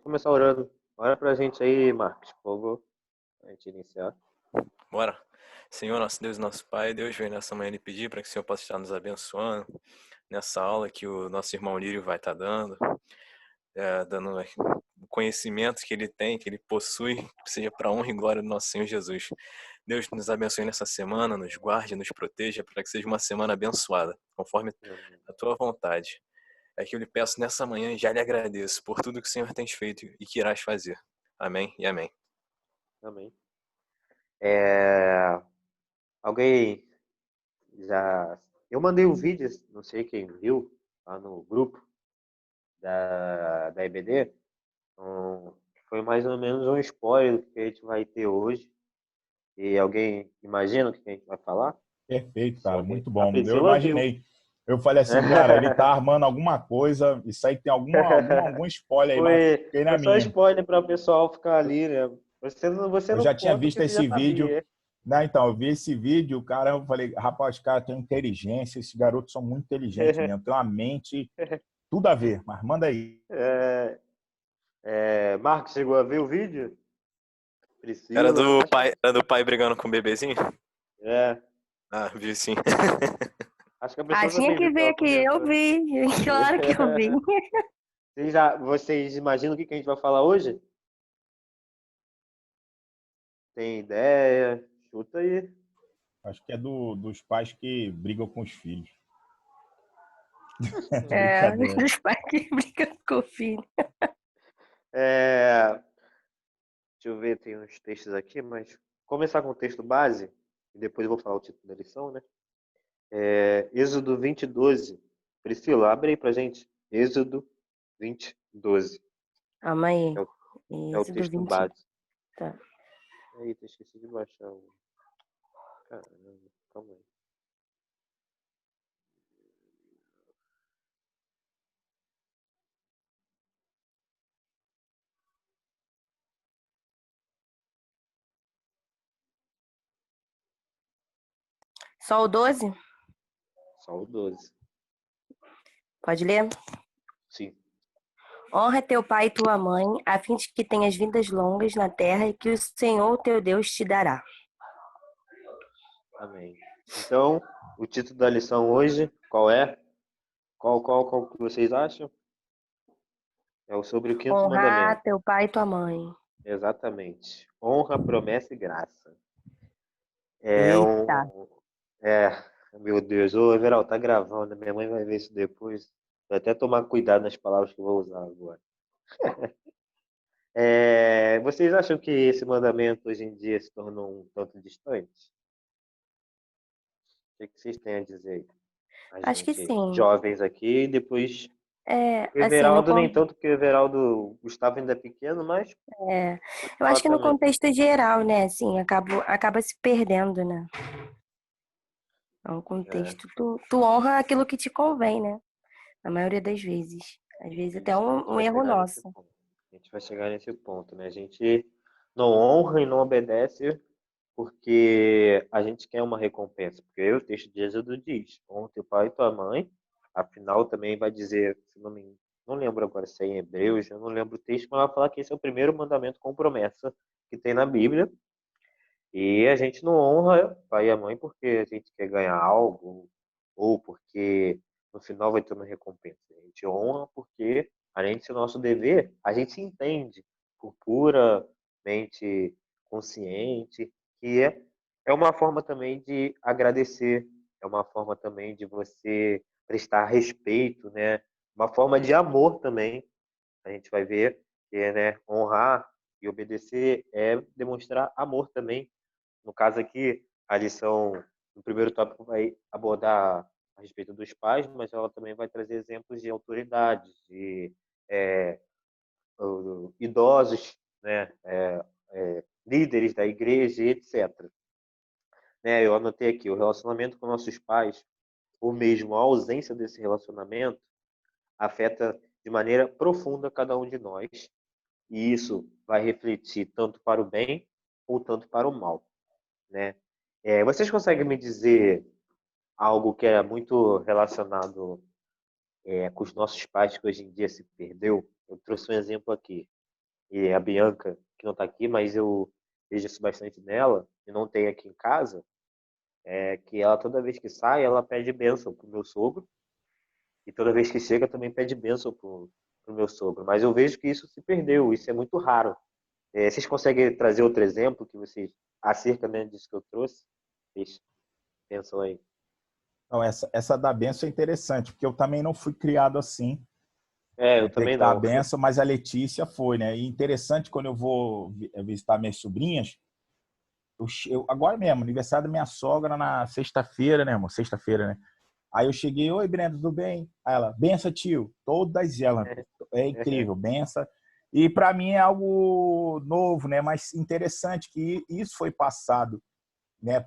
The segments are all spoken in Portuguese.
Começar orando. Ora pra gente aí, Marcos, por favor, pra gente iniciar. Bora. Senhor, nosso Deus e nosso Pai, Deus vem nessa manhã lhe pedir para que o Senhor possa estar nos abençoando nessa aula que o nosso irmão Lírio vai estar dando o conhecimento que ele tem, que ele possui, que seja para a honra e glória do nosso Senhor Jesus. Deus nos abençoe nessa semana, nos guarde, nos proteja, para que seja uma semana abençoada, conforme a tua vontade. É que eu lhe peço nessa manhã e já lhe agradeço por tudo que o Senhor tem feito e que irás fazer. Amém e amém. Amém. É, Alguém já... Eu mandei um vídeo, não sei quem viu, lá no grupo da EBD. Foi mais ou menos um spoiler do que a gente vai ter hoje. E alguém imagina o que a gente vai falar? Perfeito, Se cara, alguém... muito A bom. Eu Priscila viu. imaginei. Eu falei assim, cara, ele tá armando alguma coisa, isso aí tem algum spoiler aí, mas fiquei na Foi só minha. spoiler para o pessoal ficar ali, né? Você Eu não já tinha conta o visto que você já esse vídeo, sabia. né? Então, eu vi esse vídeo, cara, eu falei, rapaz, cara, tem inteligência, esses garotos são muito inteligentes mesmo, tem uma mente, tudo a ver, mas manda aí. Marcos, chegou a ver o vídeo? Era Priscila, do acho que... pai, era do pai brigando com o bebezinho? É, Ah, vi sim. acho que a Ah, Priscila tinha também que viu, ver tava aqui, eu comentando. vi, claro que eu vi. Vocês imaginam o que a gente vai falar hoje? Tem ideia? Chuta aí. Acho que é dos pais que brigam com os filhos. É, Brincadeira. dos pais que brigam com o filho. É, deixa eu ver, tem uns textos aqui, mas começar com o texto base, e depois eu vou falar o título da lição, né? Êxodo 20:12. Priscila, abre aí pra gente. Êxodo 20:12. Calma aí. É o Êxodo texto 20. base. Tá. Eita, esqueci de baixar o... Caramba, calma aí. Só o 12? Só o 12. Pode ler? Sim. Honra teu pai e tua mãe, a fim de que tenhas vidas longas na terra e que o Senhor teu Deus te dará. Amém. Então, o título da lição hoje, qual é? Qual que vocês acham? É sobre o quinto mandamento. Honrar teu pai e tua mãe. Exatamente. Honra, promessa e graça. É Eita. um... É... Meu Deus, ô Everal, tá gravando. Minha mãe vai ver isso depois. Vou até tomar cuidado nas palavras que eu vou usar agora. Vocês acham que esse mandamento hoje em dia se tornou um tanto distante? O que vocês têm a dizer a Acho que gente, sim. jovens aqui, e depois o Assim, Everaldo nem tanto, porque o Everaldo, o Gustavo ainda é pequeno, mas pode eu falar acho que no também. contexto geral, né, assim, acaba se perdendo, né? É um É, contexto, tu honra aquilo que te convém, né? Na maioria das vezes. Às vezes até isso, a gente um vai erro chegar nesse nosso. ponto. A gente vai chegar nesse ponto, né? A gente não honra e não obedece porque a gente quer uma recompensa. Porque aí o texto de Êxodo diz: honra teu pai e tua mãe. Afinal, também vai dizer, se não lembro agora se é em Hebreus, eu não lembro o texto, mas vai falar que esse é o primeiro mandamento com promessa que tem na Bíblia. E a gente não honra pai e a mãe porque a gente quer ganhar algo ou porque no final vai ter uma recompensa. A gente honra porque, além de ser nosso dever, a gente entende por puramente consciente que é uma forma também de agradecer, é uma forma também de você prestar respeito, né? Uma forma de amor também. A gente vai ver que né, honrar e obedecer é demonstrar amor também. No caso aqui, a lição no primeiro tópico vai abordar a respeito dos pais, mas ela também vai trazer exemplos de autoridades, de é, idosos, né, líderes da igreja, etc. Né, eu anotei aqui, o relacionamento com nossos pais, ou mesmo a ausência desse relacionamento, afeta de maneira profunda cada um de nós, e isso vai refletir tanto para o bem ou tanto para o mal, né? Vocês conseguem me dizer algo que é muito relacionado com os nossos pais que hoje em dia se perdeu? Eu trouxe um exemplo aqui. e a Bianca, que não está aqui, mas eu vejo isso bastante nela, e não tem aqui em casa, é que ela, toda vez que sai, ela pede bênção pro meu sogro, e toda vez que chega também pede bênção pro meu sogro. Mas eu vejo que isso se perdeu, isso é muito raro. Vocês conseguem trazer outro exemplo que vocês, acerca, né, disso que eu trouxe? Vocês pensam aí? Então, essa da benção é interessante, porque eu também não fui criado assim, Eu ter que também dar a não. benção, mas a Letícia foi, né? E interessante, quando eu vou visitar minhas sobrinhas, agora mesmo, aniversário da minha sogra na sexta-feira, né, amor? Sexta-feira, né? Aí eu cheguei, oi, Brenda, tudo bem? Aí ela, benção, tio. Todas elas, é incrível, benção. E para mim é algo novo, né? Mas interessante que isso foi passado, né,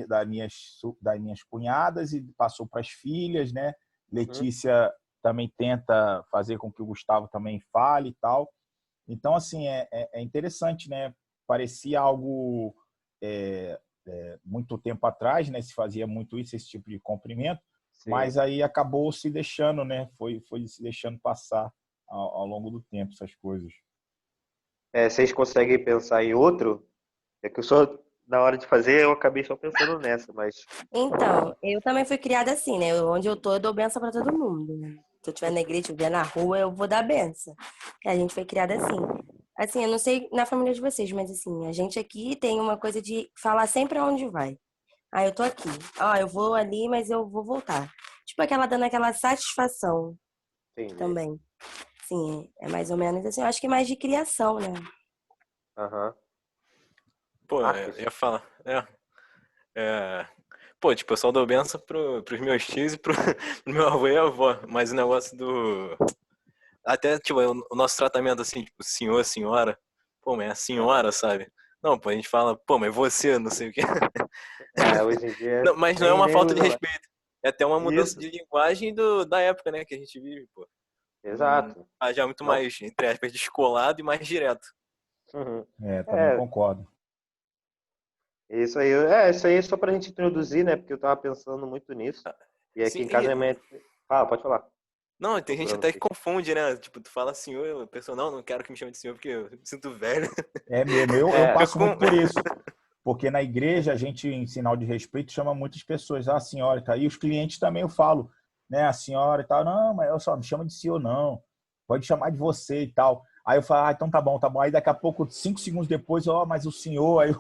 das minhas cunhadas e passou para as filhas, né? Uhum. Letícia também tenta fazer com que o Gustavo também fale e tal. Então, assim, é interessante, né? Parecia algo muito tempo atrás, né? Se fazia muito isso, esse tipo de cumprimento, Sim. mas aí acabou se deixando, né? Foi se deixando passar ao longo do tempo essas coisas. Vocês conseguem pensar em outro? É que eu só, na hora de fazer, eu acabei só pensando nessa, mas. Então, eu também fui criada assim, né? Onde eu tô, eu dou benção pra todo mundo, né? Se eu estiver na igreja, estiver na rua, eu vou dar benção. A gente foi criada assim. Assim, eu não sei na família de vocês, mas assim, a gente aqui tem uma coisa de falar sempre aonde vai. Ah, eu tô aqui. Ah, eu vou ali, mas eu vou voltar. Tipo aquela dando aquela satisfação Entendi. também. Sim, é mais ou menos assim. Eu acho que é mais de criação, né? Aham. Pô, eu Marcos? ia falar. É, pô, tipo, eu só dou benção pros meus tios e pro meu avô e avó. Mas o negócio do. Até, tipo, o nosso tratamento, assim, tipo, senhor, senhora. Pô, mas é a senhora, sabe? Não, pô, a gente fala, pô, mas você, não sei o quê. Hoje em dia Não, mas não é nem, uma nem falta de usa mais. respeito. É até uma mudança Isso, de linguagem da época, né, que a gente vive, pô. exato. Já muito Não. mais, entre aspas, descolado e mais direto. Uhum. Também É, concordo. isso aí é só pra gente introduzir, né? Porque eu tava pensando muito nisso. E aqui Sim, em casa minha mãe. Fala, pode falar. não, Tô tem gente procurando até que aqui. confunde, né? Tipo, tu fala senhor, a pessoa, não quero que me chame de senhor porque eu me sinto velho. É mesmo, eu É, passo muito por isso. Porque na igreja a gente, em sinal de respeito, chama muitas pessoas, ah, senhora, e tal. E os clientes também eu falo, né, a senhora e tal, não, mas eu só me chama de senhor, não. Pode chamar de você e tal. Aí eu falo, ah, então tá bom, tá bom. Aí daqui a pouco, 5 segundos depois, ó, mas o senhor, aí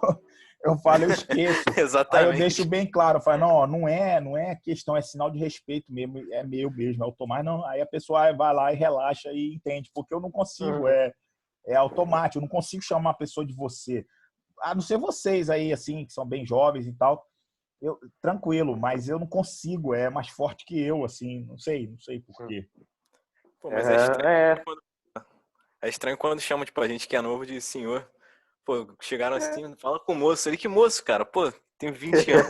eu falo, eu esqueço. Aí eu deixo Exatamente. bem claro, eu falo, não, ó, não é questão, é sinal de respeito mesmo, é meu mesmo, é automático. Não, aí a pessoa vai lá e relaxa e entende, porque eu não consigo, uhum. é automático, eu não consigo chamar a pessoa de você, a não ser vocês aí, assim, que são bem jovens e tal, tranquilo, mas eu não consigo, é mais forte que eu, assim, não sei por quê. Pô, mas Aham, é. é estranho quando chama, tipo, a gente que é novo de senhor. Pô, chegaram assim, fala com o moço. Ele, que moço, cara? Pô, tenho 20 anos.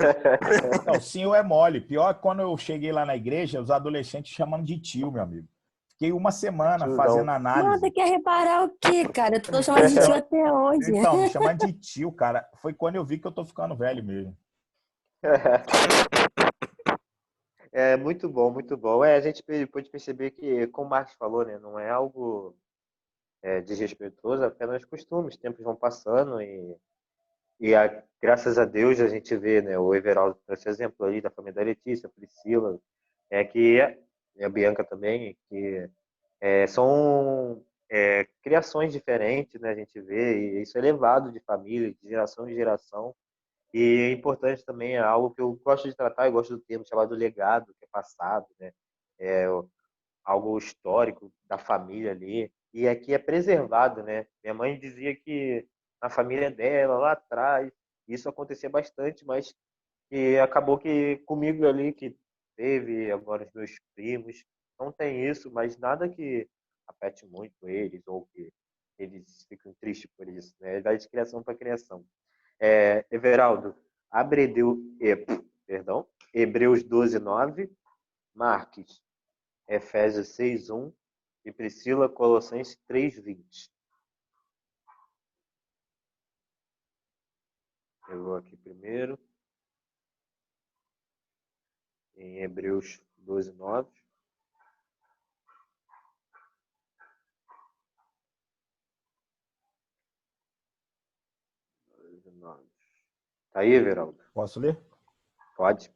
Não, o senhor é mole. Pior que quando eu cheguei lá na igreja, os adolescentes chamando de tio, meu amigo. Fiquei uma semana fazendo Tiozão. Nada análise. quer reparar o quê, cara? Eu tô chamando de tio até hoje. Então, me chamando de tio, cara, foi quando eu vi que eu tô ficando velho mesmo. É muito bom, muito bom. A gente pode perceber que, como o Marcos falou, né, não é algo desrespeitoso, é apenas costumes. Os tempos vão passando e graças a Deus a gente vê, né, o Everaldo, esse exemplo aí da família da Letícia, a Priscila, e a Bianca também, que são criações diferentes, né, a gente vê, e isso é levado de família, de geração em geração. E é importante também, é algo que eu gosto de tratar, eu gosto do termo chamado legado, que é passado, né? É algo histórico da família ali. E aqui é preservado, né? Minha mãe dizia que na família dela, lá atrás, isso acontecia bastante, mas que acabou que comigo ali, que teve agora os meus primos, não tem isso, mas nada que afete muito eles ou que eles ficam tristes por isso, né? Vai de criação para criação. Everaldo, abre perdão, Hebreus 12:9, Marques, Efésios 6:1 e Priscila, Colossenses 3:20. Eu vou aqui primeiro, em Hebreus 12:9. 9. Tá aí, Everaldo? Posso ler? Pode.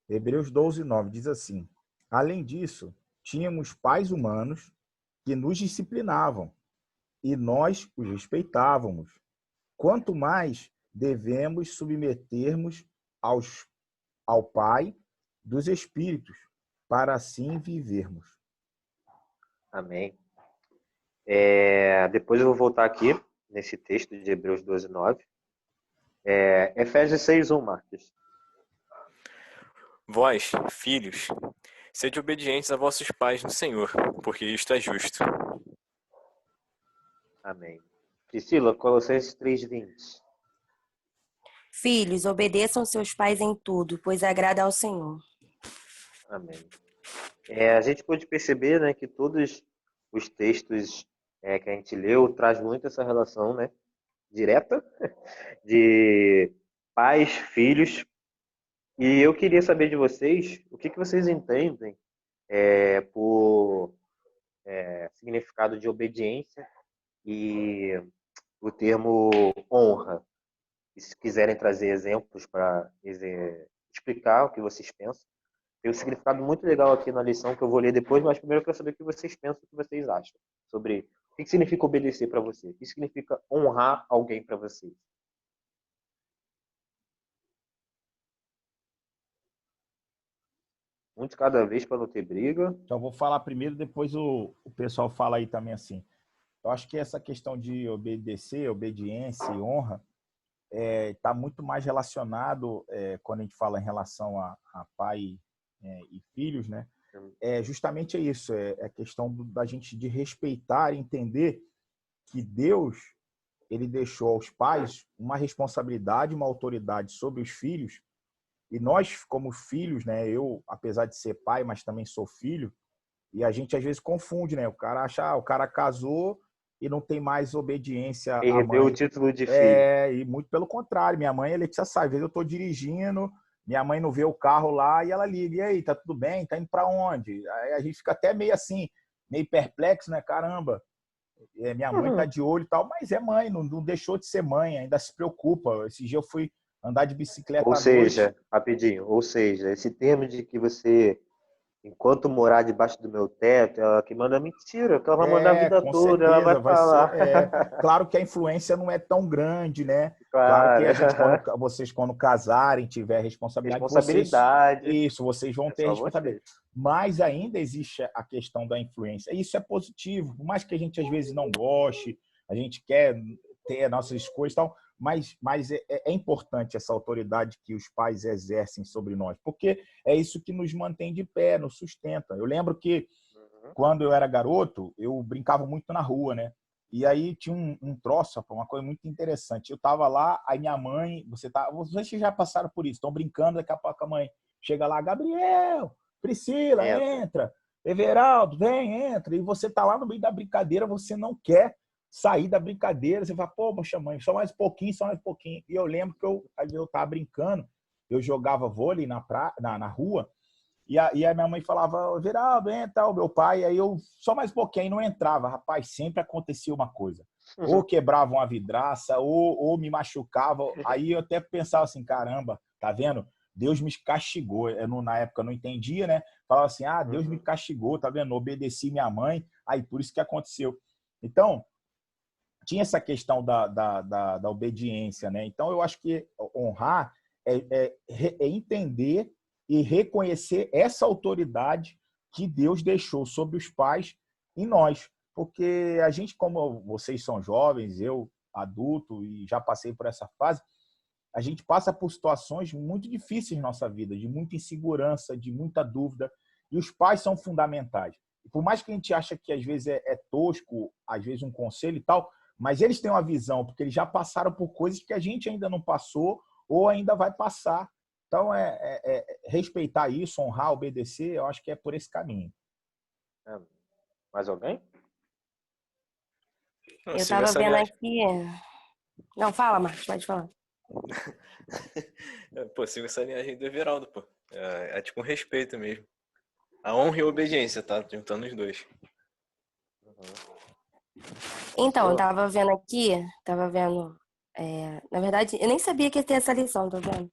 Hebreus 12, 9 diz assim: além disso, tínhamos pais humanos que nos disciplinavam e nós os respeitávamos. Quanto mais devemos submetermos ao Pai dos Espíritos, para assim vivermos. Amém. Depois eu vou voltar aqui nesse texto de Hebreus 12, 9. Efésios 6, 1, Marcos. Vós, filhos, sede obedientes a vossos pais no Senhor, porque isto é justo. Amém. Priscila, Colossenses 3, 20. Filhos, obedeçam seus pais em tudo, pois agrada ao Senhor. Amém. A gente pode perceber, né, que todos os textos que a gente leu traz muito essa relação, né, direta de pais, filhos. E eu queria saber de vocês o que vocês entendem por significado de obediência e o termo honra. E se quiserem trazer exemplos para explicar o que vocês pensam. Tem um significado muito legal aqui na lição que eu vou ler depois, mas primeiro eu quero saber o que vocês pensam, o que vocês acham sobre o que significa obedecer para você, o que significa honrar alguém para vocês. Um de cada vez para não ter briga. Então, eu vou falar primeiro, depois o pessoal fala aí também assim. Eu acho que essa questão de obedecer, obediência e honra está muito mais relacionado, quando a gente fala em relação a pai e filhos, né? Justamente isso, é a questão da gente de respeitar e entender que Deus, ele deixou aos pais uma responsabilidade, uma autoridade sobre os filhos, e nós, como filhos, né? Eu, apesar de ser pai, mas também sou filho, e a gente às vezes confunde, né? O cara acha, o cara casou e não tem mais obediência à Perdeu o mãe. título de filho. E muito pelo contrário. Minha mãe, a Letícia sabe, às vezes eu estou dirigindo, minha mãe não vê o carro lá e ela liga. E aí, tá tudo bem? Tá indo para onde? Aí a gente fica até meio assim, meio perplexo, né? Caramba, minha mãe tá de olho e tal, mas é mãe, não deixou de ser mãe, ainda se preocupa. Esse dia eu fui andar de bicicleta Ou à noite. seja, rapidinho, esse termo de que você, enquanto morar debaixo do meu teto, ela que manda mentira, que ela vai mandar a vida Com toda, ela vai certeza, vai ser. falar. Claro que a influência não é tão grande, né? Claro que Claro. a gente, vocês, quando casarem, tiver responsabilidade, Responsabilidade. vocês vão É ter só responsabilidade. vocês. Mas ainda existe a questão da influência. E isso é positivo, por mais que a gente às vezes não goste, a gente quer ter as nossas escolhas e tal, mas é importante essa autoridade que os pais exercem sobre nós, porque é isso que nos mantém de pé, nos sustenta. Eu lembro que quando eu era garoto, eu brincava muito na rua, né? E aí tinha um troço, uma coisa muito interessante. Eu tava lá, aí minha mãe, vocês já passaram por isso, estão brincando, daqui a pouco a mãe chega lá, Gabriel, Priscila, entra. Everaldo, vem, entra. E você tá lá no meio da brincadeira, você não quer sair da brincadeira, você fala, pô, poxa mãe, só mais um pouquinho, só mais um pouquinho. E eu lembro que eu tava brincando, eu jogava vôlei na rua, e a minha mãe falava, Geraldo, entra, o meu pai, aí eu só mais um pouquinho não entrava. Rapaz, sempre acontecia uma coisa. Ou quebrava uma vidraça, ou me machucava. Aí eu até pensava assim, caramba, tá vendo? Deus me castigou. Na época eu não entendia, né? Falava assim, Deus me castigou, tá vendo? Obedeci minha mãe, aí por isso que aconteceu. Então, tinha essa questão da obediência, né? Então, eu acho que honrar é entender e reconhecer essa autoridade que Deus deixou sobre os pais em nós. Porque a gente, como vocês são jovens, eu adulto e já passei por essa fase, a gente passa por situações muito difíceis na nossa vida, de muita insegurança, de muita dúvida, e os pais são fundamentais. E por mais que a gente ache que às vezes é tosco, às vezes um conselho e tal, mas eles têm uma visão, porque eles já passaram por coisas que a gente ainda não passou ou ainda vai passar. Então, respeitar isso, honrar, obedecer, eu acho que é por esse caminho. Mais alguém? Eu estava vendo aqui... Não, fala, Marcos, pode falar. Pô, sigo essa linhagem do Everaldo, pô. É tipo um respeito mesmo. A honra e a obediência, tá? Juntando os dois. Então, eu tava vendo aqui, Na verdade, eu nem sabia que ia ter essa lição, tá vendo?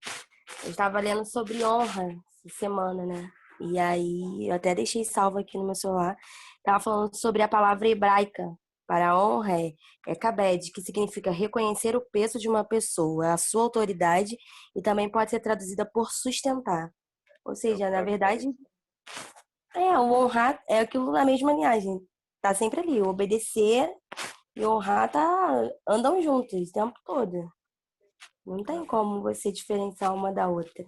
Eu estava lendo sobre honra essa semana, né? E aí, eu até deixei salvo aqui no meu celular. Tava falando sobre a palavra hebraica para honra é kabed, que significa reconhecer o peso de uma pessoa, a sua autoridade, e também pode ser traduzida por sustentar. Ou É o seja, na verdade, Kaved. o honrar é aquilo na mesma linhagem. Tá sempre ali. O obedecer e honrar andam juntos o tempo todo. Não tem Não, como você diferenciar uma da outra.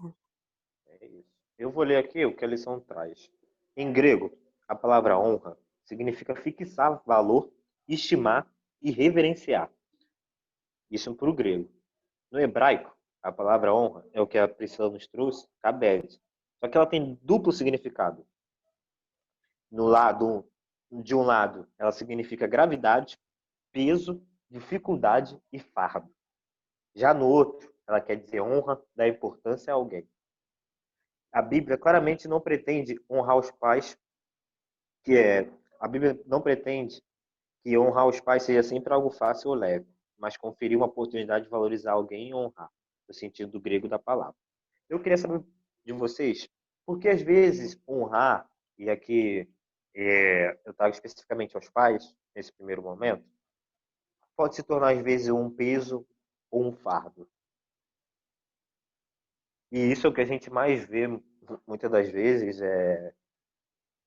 é isso. Eu vou ler aqui o que a lição traz. Em grego, a palavra honra significa fixar valor, estimar e reverenciar. Isso para o grego. No hebraico, a palavra honra é o que a Priscila nos trouxe, kabed. Só que ela tem duplo significado. No lado, de um lado, ela significa gravidade, peso, dificuldade e fardo. Já no outro, ela quer dizer honra, dá importância a alguém. A Bíblia claramente não pretende honrar os pais, a Bíblia não pretende que honrar os pais seja sempre algo fácil ou leve, mas conferir uma oportunidade de valorizar alguém e honrar, no sentido do grego da palavra. Eu queria saber de vocês, por que às vezes honrar, e aqui eu trago especificamente aos pais, nesse primeiro momento, pode se tornar às vezes um peso ou um fardo. E isso é o que a gente mais vê muitas das vezes,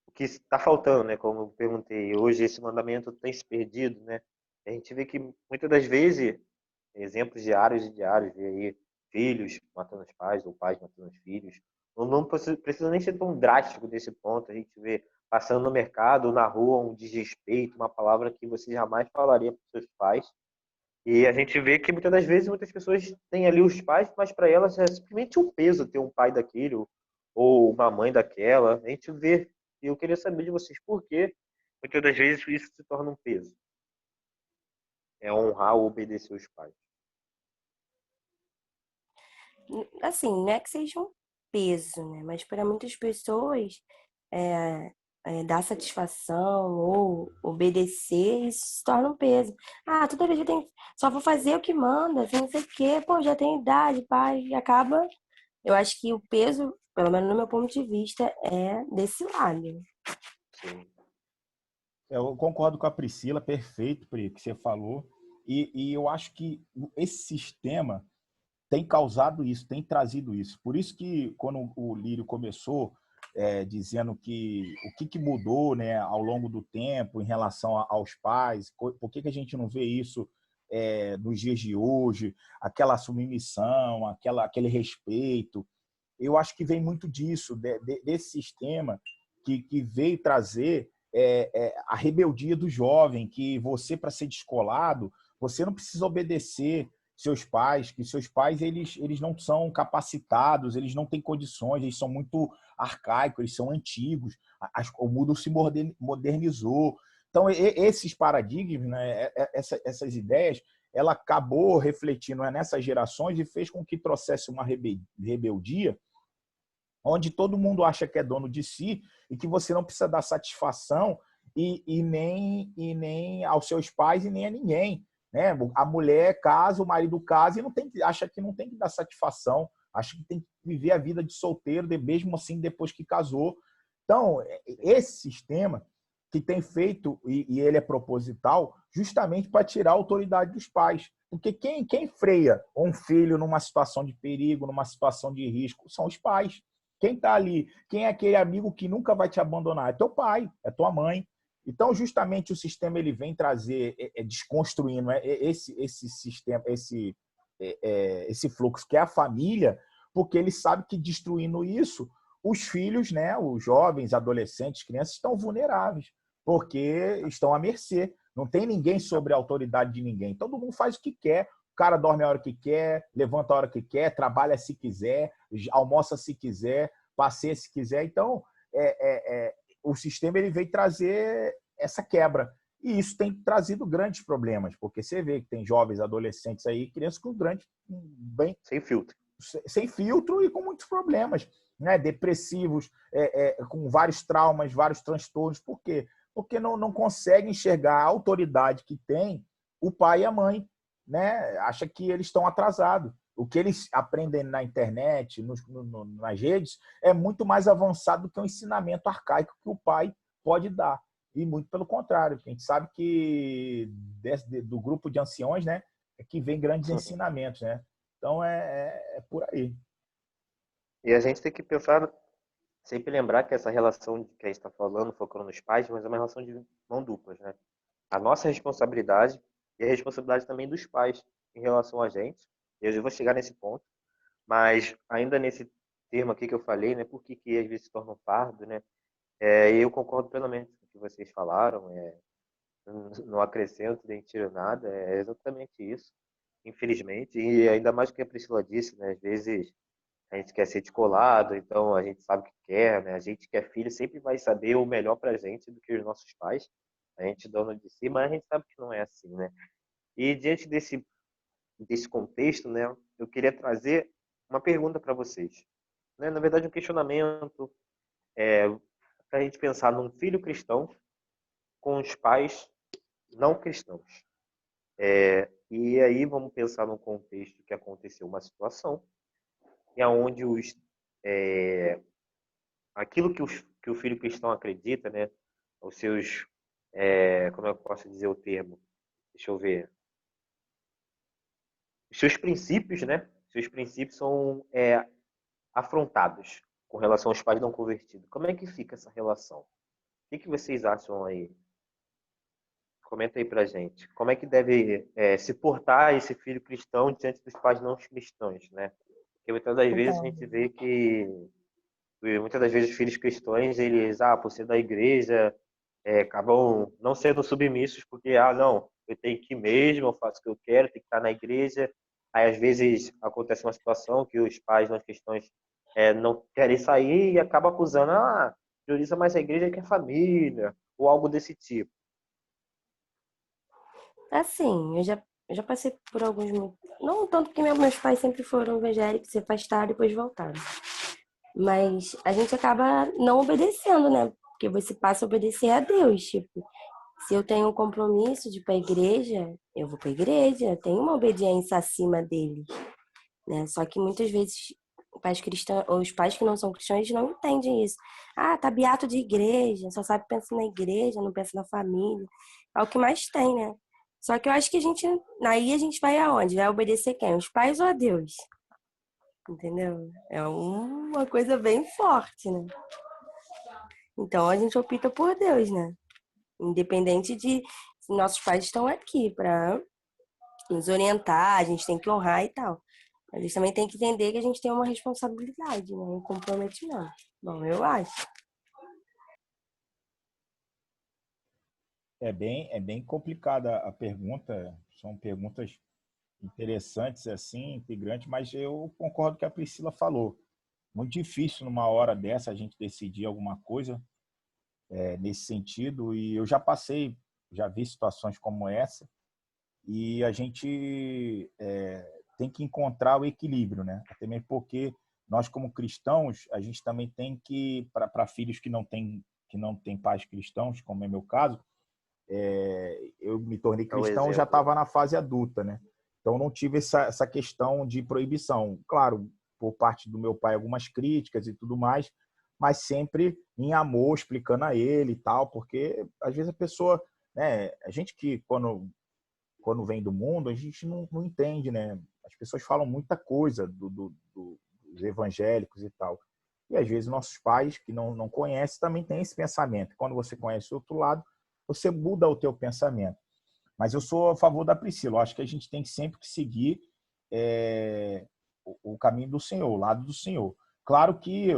o que está faltando, né? Como eu perguntei, hoje esse mandamento tem se perdido, né? A gente vê que muitas das vezes, exemplos diários e diários, vê aí filhos matando os pais, ou pais matando os filhos. Não precisa nem ser tão drástico desse ponto. A gente vê passando no mercado, na rua, um desrespeito, uma palavra que você jamais falaria para os seus pais. E a gente vê que muitas das vezes muitas pessoas têm ali os pais, mas para elas é simplesmente um peso ter um pai daquele ou uma mãe daquela. A gente vê, e eu queria saber de vocês por que muitas das vezes isso se torna um peso. É honrar ou obedecer os pais. Assim, não é que seja um peso, né? Mas para muitas pessoas, dar satisfação ou obedecer, isso se torna um peso. Ah, toda vez eu tenho, só vou fazer o que manda, assim, não sei o quê, pô, já tenho idade, pai, e acaba. Eu acho que o peso, pelo menos no meu ponto de vista, é desse lado. Sim. Eu concordo com a Priscila, perfeito, Pri, que você falou. E eu acho que esse sistema tem causado isso, tem trazido isso. Por isso que quando o Lírio começou dizendo que o que mudou, né, ao longo do tempo em relação aos pais, por que a gente não vê isso nos dias de hoje, aquela submissão, aquele respeito. Eu acho que vem muito disso, desse sistema que veio trazer a rebeldia do jovem, que você, para ser descolado, você não precisa obedecer seus pais, que seus pais eles não são capacitados, eles não têm condições, eles são muito arcaicos, eles são antigos, o mundo se modernizou. Então, esses paradigmas, né, essas ideias, ela acabou refletindo nessas gerações e fez com que trouxesse uma rebeldia onde todo mundo acha que é dono de si e que você não precisa dar satisfação e nem aos seus pais e nem a ninguém. Né? A mulher casa, o marido casa e acha que não tem que dar satisfação, acha que tem que viver a vida de solteiro, mesmo assim depois que casou. Então, esse sistema que tem feito, e ele é proposital, justamente para tirar a autoridade dos pais. Porque quem freia um filho numa situação de perigo, numa situação de risco, são os pais. Quem está ali? Quem é aquele amigo que nunca vai te abandonar? É teu pai, é tua mãe. Então, justamente, o sistema ele vem trazer, desconstruindo esse sistema, esse fluxo que é a família, porque ele sabe que destruindo isso, os filhos, né, os jovens, adolescentes, crianças estão vulneráveis, porque estão à mercê. Não tem ninguém sobre a autoridade de ninguém. Todo mundo faz o que quer. O cara dorme a hora que quer, levanta a hora que quer, trabalha se quiser, almoça se quiser, passeia se quiser. Então, o sistema ele veio trazer essa quebra. E isso tem trazido grandes problemas, porque você vê que tem jovens, adolescentes aí, crianças com sem filtro e com muitos problemas, né? Depressivos, com vários traumas, vários transtornos. Por quê? Porque não conseguem enxergar a autoridade que tem o pai e a mãe. né, acha que eles estão atrasados. O que eles aprendem na internet, nas redes, é muito mais avançado do que o ensinamento arcaico que o pai pode dar. E muito pelo contrário. A gente sabe que do grupo de anciões, né, é que vem grandes ensinamentos, né? Então é por aí. E a gente tem que pensar, sempre lembrar que essa relação que a gente está falando, focando nos pais, mas é uma relação de mão duplas, né? A nossa responsabilidade e a responsabilidade também dos pais em relação a gente. Eu vou chegar nesse ponto, mas ainda nesse termo aqui que eu falei, né? Por que às vezes se torna um fardo, né? Eu concordo plenamente com o que vocês falaram. Não acrescento nem tiro nada. É exatamente isso, infelizmente. E ainda mais o que a Priscila disse, né? Às vezes a gente quer ser descolado, então a gente sabe o que quer, né? A gente que é filho sempre vai saber o melhor pra gente do que os nossos pais. A gente dono de si, mas a gente sabe que não é assim, né? E diante desse contexto, né, eu queria trazer uma pergunta para vocês, né? Na verdade, um questionamento para a gente pensar num filho cristão com os pais não cristãos. E aí vamos pensar num contexto que aconteceu uma situação e aonde aquilo que o filho cristão acredita, né, os seus, como é que eu posso dizer o termo? Deixa eu ver. Os seus princípios, né? Seus princípios são afrontados com relação aos pais não convertidos. Como é que fica essa relação? O que vocês acham aí? Comenta aí pra gente. Como é que deve se portar esse filho cristão diante dos pais não cristãos, né? Porque muitas das vezes a Então, gente vê que muitas das vezes os filhos cristãos, eles, por ser da igreja, acabam não sendo submissos porque, não, eu tenho que ir mesmo, eu faço o que eu quero, tenho que estar na igreja. Aí, às vezes, acontece uma situação que os pais não cristãos não querem sair e acaba acusando, prioriza mais a igreja que a família, ou algo desse tipo. assim, eu já passei por alguns. Não tanto porque meus pais sempre foram evangélicos, se afastaram e depois voltaram. Mas a gente acaba não obedecendo, né? Porque você passa a obedecer a Deus. Tipo, se eu tenho um compromisso de ir para a igreja, eu vou para a igreja. Tem uma obediência acima deles, né? Só que muitas vezes pais cristãos, ou os pais que não são cristãos, eles não entendem isso. Tá beato de igreja, só sabe pensar na igreja, não pensa na família. É o que mais tem, né? Só que eu acho que aí a gente vai aonde? Vai obedecer quem? Os pais ou a Deus? Entendeu? É uma coisa bem forte, né? Então a gente opta por Deus, né? Independente de se nossos pais estão aqui para nos orientar, a gente tem que honrar e tal. A gente também tem que entender que a gente tem uma responsabilidade, né? Um comprometimento. Bom, eu acho. É bem complicada a pergunta. São perguntas interessantes, assim, integrantes, mas eu concordo com o que a Priscila falou. Muito difícil numa hora dessa a gente decidir alguma coisa nesse sentido, e eu já vi situações como essa, e a gente tem que encontrar o equilíbrio, né? Até mesmo porque nós, como cristãos, a gente também tem que, para filhos que não têm pais cristãos, como é meu caso, eu me tornei É o cristão, já exemplo. estava na fase adulta, né? Então não tive essa questão de proibição. Claro, por parte do meu pai algumas críticas e tudo mais, mas sempre em amor, explicando a ele e tal, porque às vezes a pessoa, né? A gente que quando vem do mundo a gente não entende, né? As pessoas falam muita coisa dos evangélicos e tal. E às vezes nossos pais que não conhecem também têm esse pensamento. Quando você conhece o outro lado, você muda o teu pensamento. Mas eu sou a favor da Priscila. Eu acho que a gente tem sempre que seguir o caminho do Senhor, o lado do Senhor. Claro que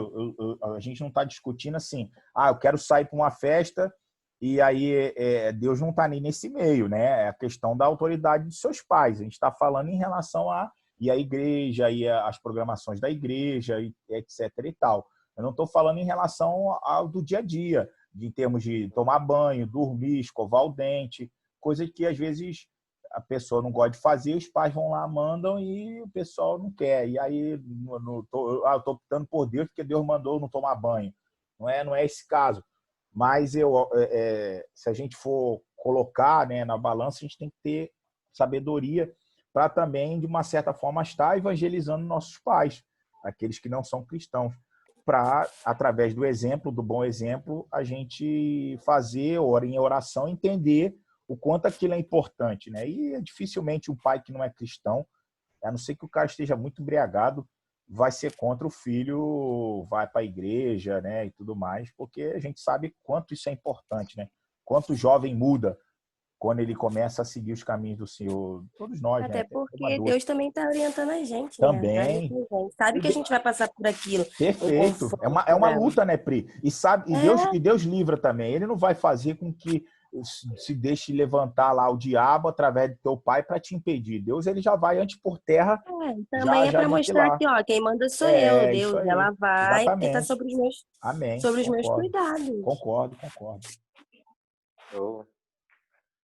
a gente não está discutindo assim, eu quero sair para uma festa e aí Deus não está nem nesse meio, né? É a questão da autoridade dos seus pais. A gente está falando em relação a igreja, as programações da igreja, etc. e tal. Eu não estou falando em relação ao do dia a dia, em termos de tomar banho, dormir, escovar o dente, coisa que às vezes a pessoa não gosta de fazer, os pais vão lá, mandam e o pessoal não quer. E aí eu estou optando por Deus porque Deus mandou não tomar banho. Não é esse caso. Mas se a gente for colocar, né, na balança, a gente tem que ter sabedoria para também, de uma certa forma, estar evangelizando nossos pais, aqueles que não são cristãos, para, através do exemplo, do bom exemplo, a gente fazer, em oração, entender o quanto aquilo é importante, né? E dificilmente um pai que não é cristão, a não ser que o cara esteja muito embriagado, vai ser contra o filho, vai para a igreja, né, e tudo mais, porque a gente sabe quanto isso é importante, né? Quanto o jovem muda quando ele começa a seguir os caminhos do Senhor. Todos nós, né? Até Até como porque adulto. Deus também está orientando a gente, né? Tá ali Também. com a gente. Sabe que a gente vai passar por aquilo, um Perfeito. É confronto, uma né? luta, né, Pri? E sabe, É, e Deus livra também. Ele não vai fazer com que se deixe levantar lá o diabo através do teu pai para te impedir. Deus ele já vai antes por terra também é já para mostrar aniquilar. que, ó, quem manda sou eu, É isso Deus. aí. Ela vai porque tá Exatamente. Amém. sobre os meus Concordo. cuidados. Concordo, concordo. Show.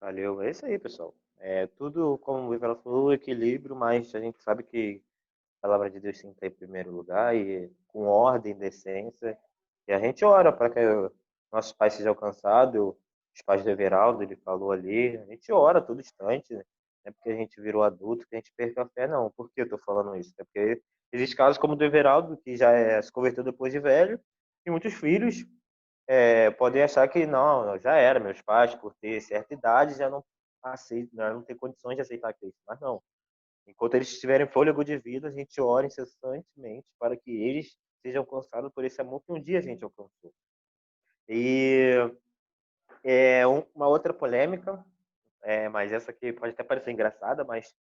Valeu. É isso aí, pessoal. É tudo, como o Ivela falou, equilíbrio, mas a gente sabe que a palavra de Deus tem que estar em primeiro lugar e com ordem, decência. E a gente ora para que nossos pais sejam alcançados, os pais do Everaldo, ele falou ali, a gente ora todo instante, né? Não é porque a gente virou adulto que a gente perca a fé, não. Por que eu estou falando isso? É porque existe casos como o do Everaldo, que já se converteu depois de velho, e muitos filhos podem achar que não, já era, meus pais, por ter certa idade, já não aceitam, não tem condições de aceitar Cristo. Mas não. Enquanto eles tiverem fôlego de vida, a gente ora incessantemente para que eles sejam alcançados por esse amor que um dia a gente alcançou. E uma outra polêmica, mas essa aqui pode até parecer engraçada, mas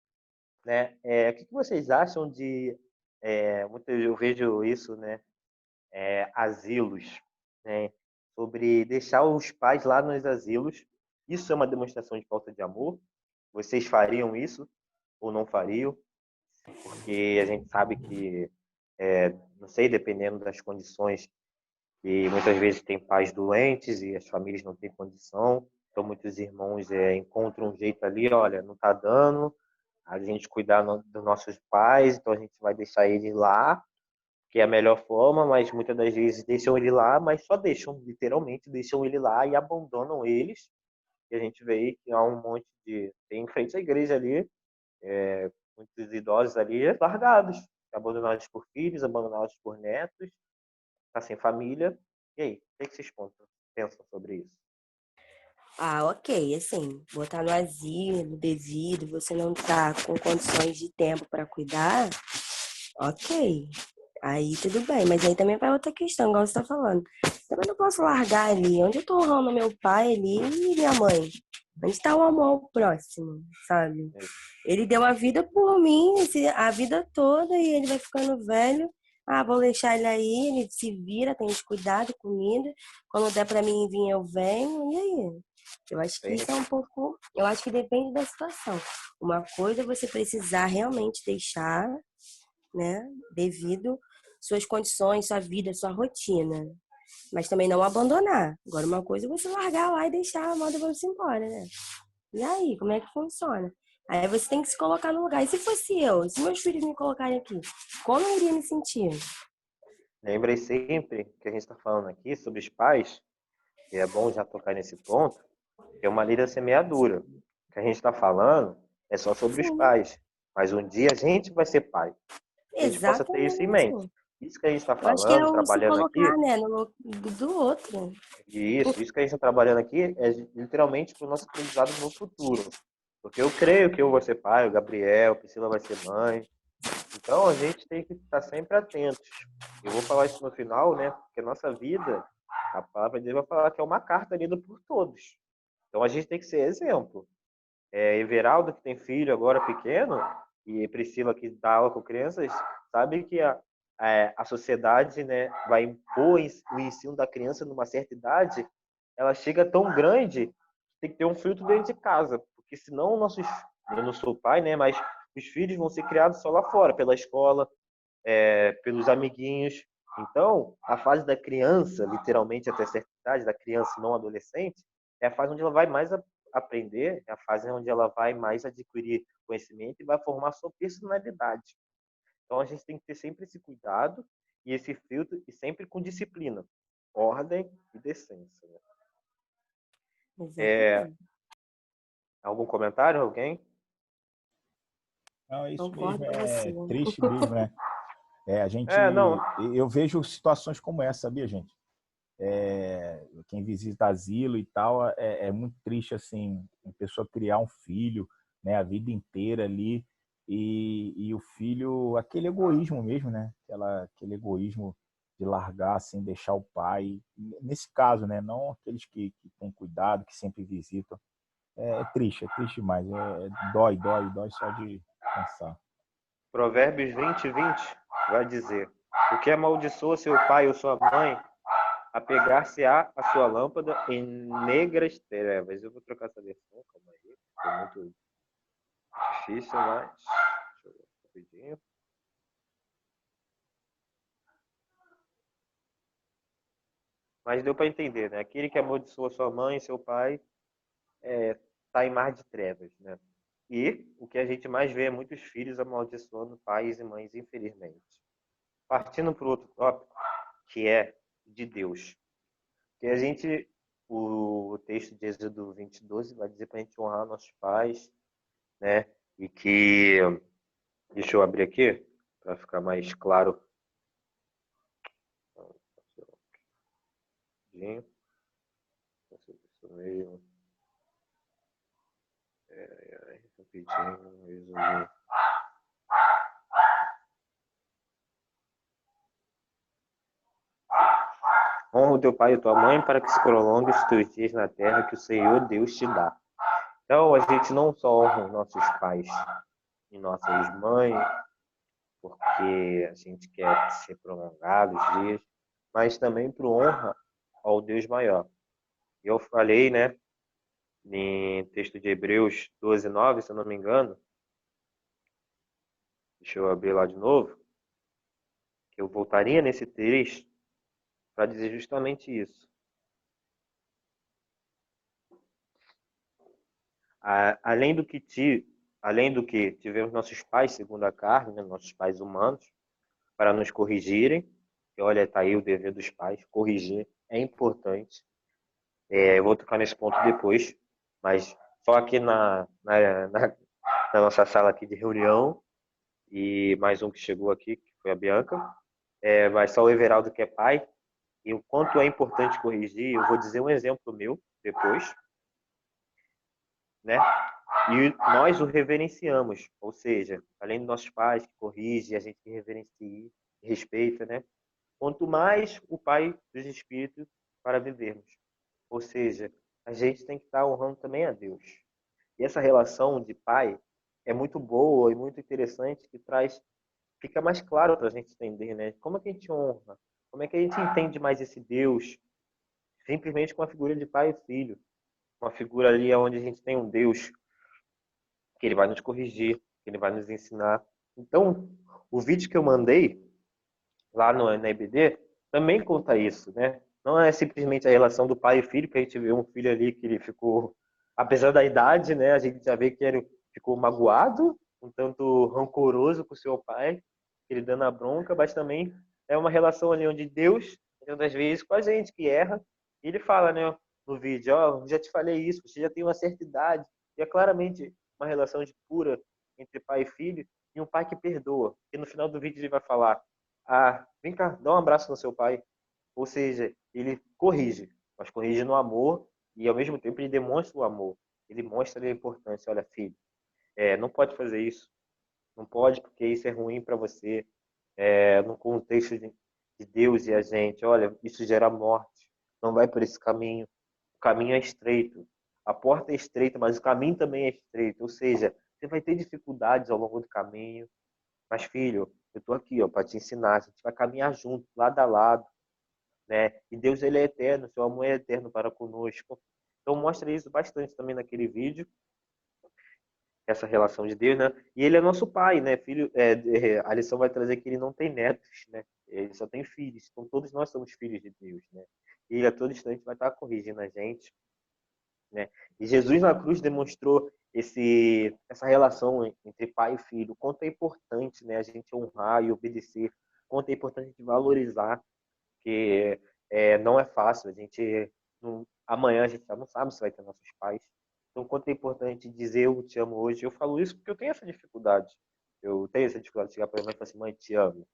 né, o que vocês acham de eu vejo isso, né, asilos, né, sobre deixar os pais lá nos asilos? Isso é uma demonstração de falta de amor? Vocês fariam isso ou não fariam? Porque a gente sabe que, não sei, dependendo das condições, e muitas vezes tem pais doentes e as famílias não têm condição, então muitos irmãos encontram um jeito ali, olha, não está dando, a gente cuidar dos nossos pais, então a gente vai deixar ele lá, que é a melhor forma, mas muitas das vezes deixam ele lá, mas só deixam, literalmente, deixam ele lá e abandonam eles, e a gente vê que há um monte de... Tem em frente à igreja ali, muitos idosos ali largados, abandonados por filhos, abandonados por netos, tá sem família. E aí, o que vocês pensam sobre isso? Ah, ok, assim, botar no asilo devido, você não tá com condições de tempo para cuidar, ok. Aí tudo bem, mas aí também vai outra questão, igual você tá falando. Também não posso largar ali. Onde eu tô honrando meu pai ali e minha mãe? Onde tá o amor ao próximo, sabe? Ele deu a vida por mim, a vida toda, e ele vai ficando velho. Ah, vou deixar ele aí, ele se vira, tem os cuidados, comida. Quando der pra mim vir, eu venho. E aí? Eu acho que isso é um pouco. Eu acho que depende da situação. Uma coisa é você precisar realmente deixar, né? Devido suas condições, sua vida, sua rotina. Mas também não abandonar. Agora, uma coisa é você largar lá e deixar a moda você embora, né? E aí, como é que funciona? Aí você tem que se colocar no lugar. E se fosse eu? Se meus filhos me colocarem aqui? Como eu iria me sentir? Lembrei sempre que a gente está falando aqui sobre os pais, e é bom já tocar nesse ponto, que é uma lei da semeadura. O que a gente está falando é só sobre os Sim, pais, mas um dia a gente vai ser pai. Que a gente possa ter isso em mente. exatamente. Isso que a gente está Eu acho que é falando, o se trabalhando colocar, aqui, né, no lugar do outro. e isso que a gente está trabalhando aqui é literalmente para o nosso aprendizado no futuro. Porque eu creio que eu vou ser pai, o Gabriel, a Priscila vai ser mãe. Então a gente tem que estar sempre atentos. Eu vou falar isso no final, né? Porque a nossa vida, a palavra de Deus vai falar que é uma carta lida por todos. Então a gente tem que ser exemplo. Everaldo, que tem filho agora pequeno, e Priscila, que dá aula com crianças, sabe que a sociedade, né, vai impor o ensino da criança numa certa idade, ela chega tão grande que tem que ter um filtro dentro de casa, porque senão eu não sou pai, né, mas os filhos vão ser criados só lá fora, pela escola, pelos amiguinhos. Então, a fase da criança, literalmente até certa idade, da criança não adolescente, é a fase onde ela vai mais aprender, é a fase onde ela vai mais adquirir conhecimento e vai formar sua personalidade. Então, a gente tem que ter sempre esse cuidado e esse filtro, e sempre com disciplina, ordem e decência. Né? Exatamente. Algum comentário, alguém? Não, é isso Concordo mesmo, com você. é triste mesmo, né? É, a gente, Não, eu vejo situações como essa, sabia, gente? Quem visita asilo e tal, é muito triste, assim, a pessoa criar um filho, né, a vida inteira ali, e o filho, aquele egoísmo mesmo, né? Aquele egoísmo de largar, assim, deixar o pai, nesse caso, né? Não aqueles que têm cuidado, que sempre visitam. É triste demais. Dói só de pensar. Provérbios 20:20 vai dizer: o que amaldiçoa seu pai ou sua mãe, apegar-se-á a sua lâmpada em negras trevas. Eu vou trocar essa versão, calma aí. Ficou muito difícil, mas. Deixa eu ver rapidinho. Mas deu para entender, né? Aquele que amaldiçoa sua mãe e seu pai está em mar de trevas, né? E o que a gente mais vê é muitos filhos amaldiçoando pais e mães, infelizmente. Partindo para o outro tópico, que é de Deus. Que a gente, o texto de Êxodo 20:12 vai dizer para a gente honrar nossos pais, né? E que, deixa eu abrir aqui, para ficar mais claro. Rapidinho. Rapidinho, Êxodo. Honra o teu pai e a tua mãe para que se prolongue os teus dias na terra que o Senhor Deus te dá. Então, a gente não só honra os nossos pais e nossas mães, porque a gente quer ser prolongado os dias, mas também por honra ao Deus maior. Eu falei, né, em texto de Hebreus 12:9, se eu não me engano, deixa eu abrir lá de novo, que eu voltaria nesse texto para dizer justamente isso. Além do que tivemos nossos pais segundo a carne, né, nossos pais humanos, para nos corrigirem. E olha, está aí o dever dos pais, corrigir é importante. Eu vou tocar nesse ponto depois, mas só aqui na nossa sala aqui de reunião, e mais um que chegou aqui, que foi a Bianca, vai só o Everaldo que é pai, e o quanto é importante corrigir, eu vou dizer um exemplo meu depois, né? E nós o reverenciamos, ou seja, além dos nossos pais que corrigem, a gente reverencia, respeita, né? Quanto mais o Pai dos Espíritos para vivermos. Ou seja, a gente tem que estar honrando também a Deus. E essa relação de pai é muito boa e muito interessante, que fica mais claro para a gente entender, né? Como é que a gente honra? Como é que a gente entende mais esse Deus? Simplesmente com a figura de pai e filho. Uma figura ali onde a gente tem um Deus que ele vai nos corrigir, que ele vai nos ensinar. Então, o vídeo que eu mandei lá na EBD também conta isso, né? Não é simplesmente a relação do pai e filho, que a gente vê um filho ali que ele ficou, apesar da idade, né? A gente já vê que ele ficou magoado, um tanto rancoroso com o seu pai, ele dando a bronca, mas também é uma relação ali onde Deus, muitas das vezes, com a gente que erra, e ele fala, né, no vídeo, ó, já te falei isso, você já tem uma certa idade, e é claramente uma relação de pura entre pai e filho, e um pai que perdoa. E no final do vídeo ele vai falar: vem cá, dá um abraço no seu pai. Ou seja, ele corrige, mas corrige no amor e ao mesmo tempo ele demonstra o amor. Ele mostra a importância. Olha, filho, não pode fazer isso. Não pode porque isso é ruim para você. No contexto de Deus e a gente, olha, isso gera morte. Não vai por esse caminho. O caminho é estreito. A porta é estreita, mas o caminho também é estreito. Ou seja, você vai ter dificuldades ao longo do caminho. Mas, filho, eu estou aqui para te ensinar. A gente vai caminhar junto, lado a lado, né? E Deus, ele é eterno, seu amor é eterno para conosco. Então, mostra isso bastante também naquele vídeo, essa relação de Deus, né? E ele é nosso pai, né? Filho, a lição vai trazer que ele não tem netos, né? Ele só tem filhos. Então, todos nós somos filhos de Deus, né? E ele a todo instante vai estar corrigindo a gente, né? E Jesus na cruz demonstrou essa relação entre pai e filho, o quanto é importante, né, a gente honrar e obedecer, o quanto é importante a gente valorizar, que não é fácil, amanhã a gente já não sabe se vai ter nossos pais, então o quanto é importante dizer eu te amo hoje. Eu falo isso porque eu tenho essa dificuldade, Eu tenho essa dificuldade de chegar para minha mãe e falar assim, mãe, te amo.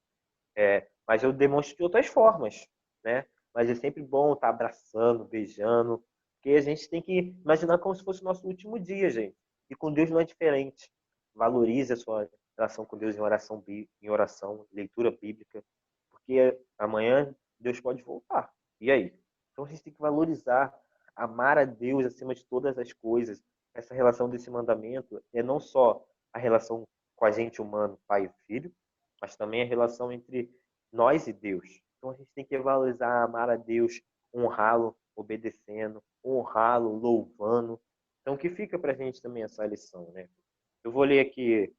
Mas eu demonstro de outras formas, né? Mas é sempre bom estar abraçando, beijando, porque a gente tem que imaginar como se fosse o nosso último dia, gente. E com Deus não é diferente. Valorize a sua relação com Deus em oração, leitura bíblica, porque amanhã Deus pode voltar. E aí? Então a gente tem que valorizar, amar a Deus acima de todas as coisas. Essa relação desse mandamento é não só a relação com a gente humano, pai e filho, mas também a relação entre nós e Deus. Então a gente tem que valorizar, amar a Deus, honrá-lo obedecendo, honrá-lo louvando. Então que fica para a gente também essa lição, né? Eu vou ler aqui,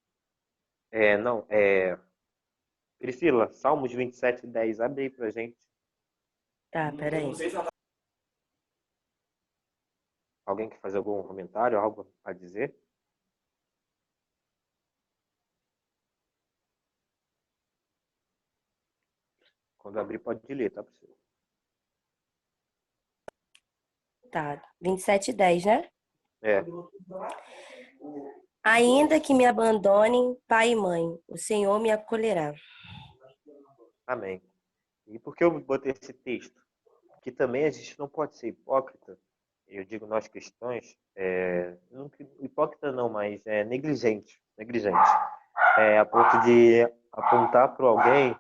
Priscila, Salmos 27:10, abre aí pra gente. Tá, peraí. Alguém quer fazer algum comentário, algo a dizer? Quando abrir, pode ler, tá, Priscila? Tá, 27:10, né? É. Ainda que me abandonem pai e mãe, o Senhor me acolherá. Amém. E por que eu botei esse texto? Que também a gente não pode ser hipócrita. Eu digo nós cristãos, não hipócrita não, mas negligente. A ponto de apontar para alguém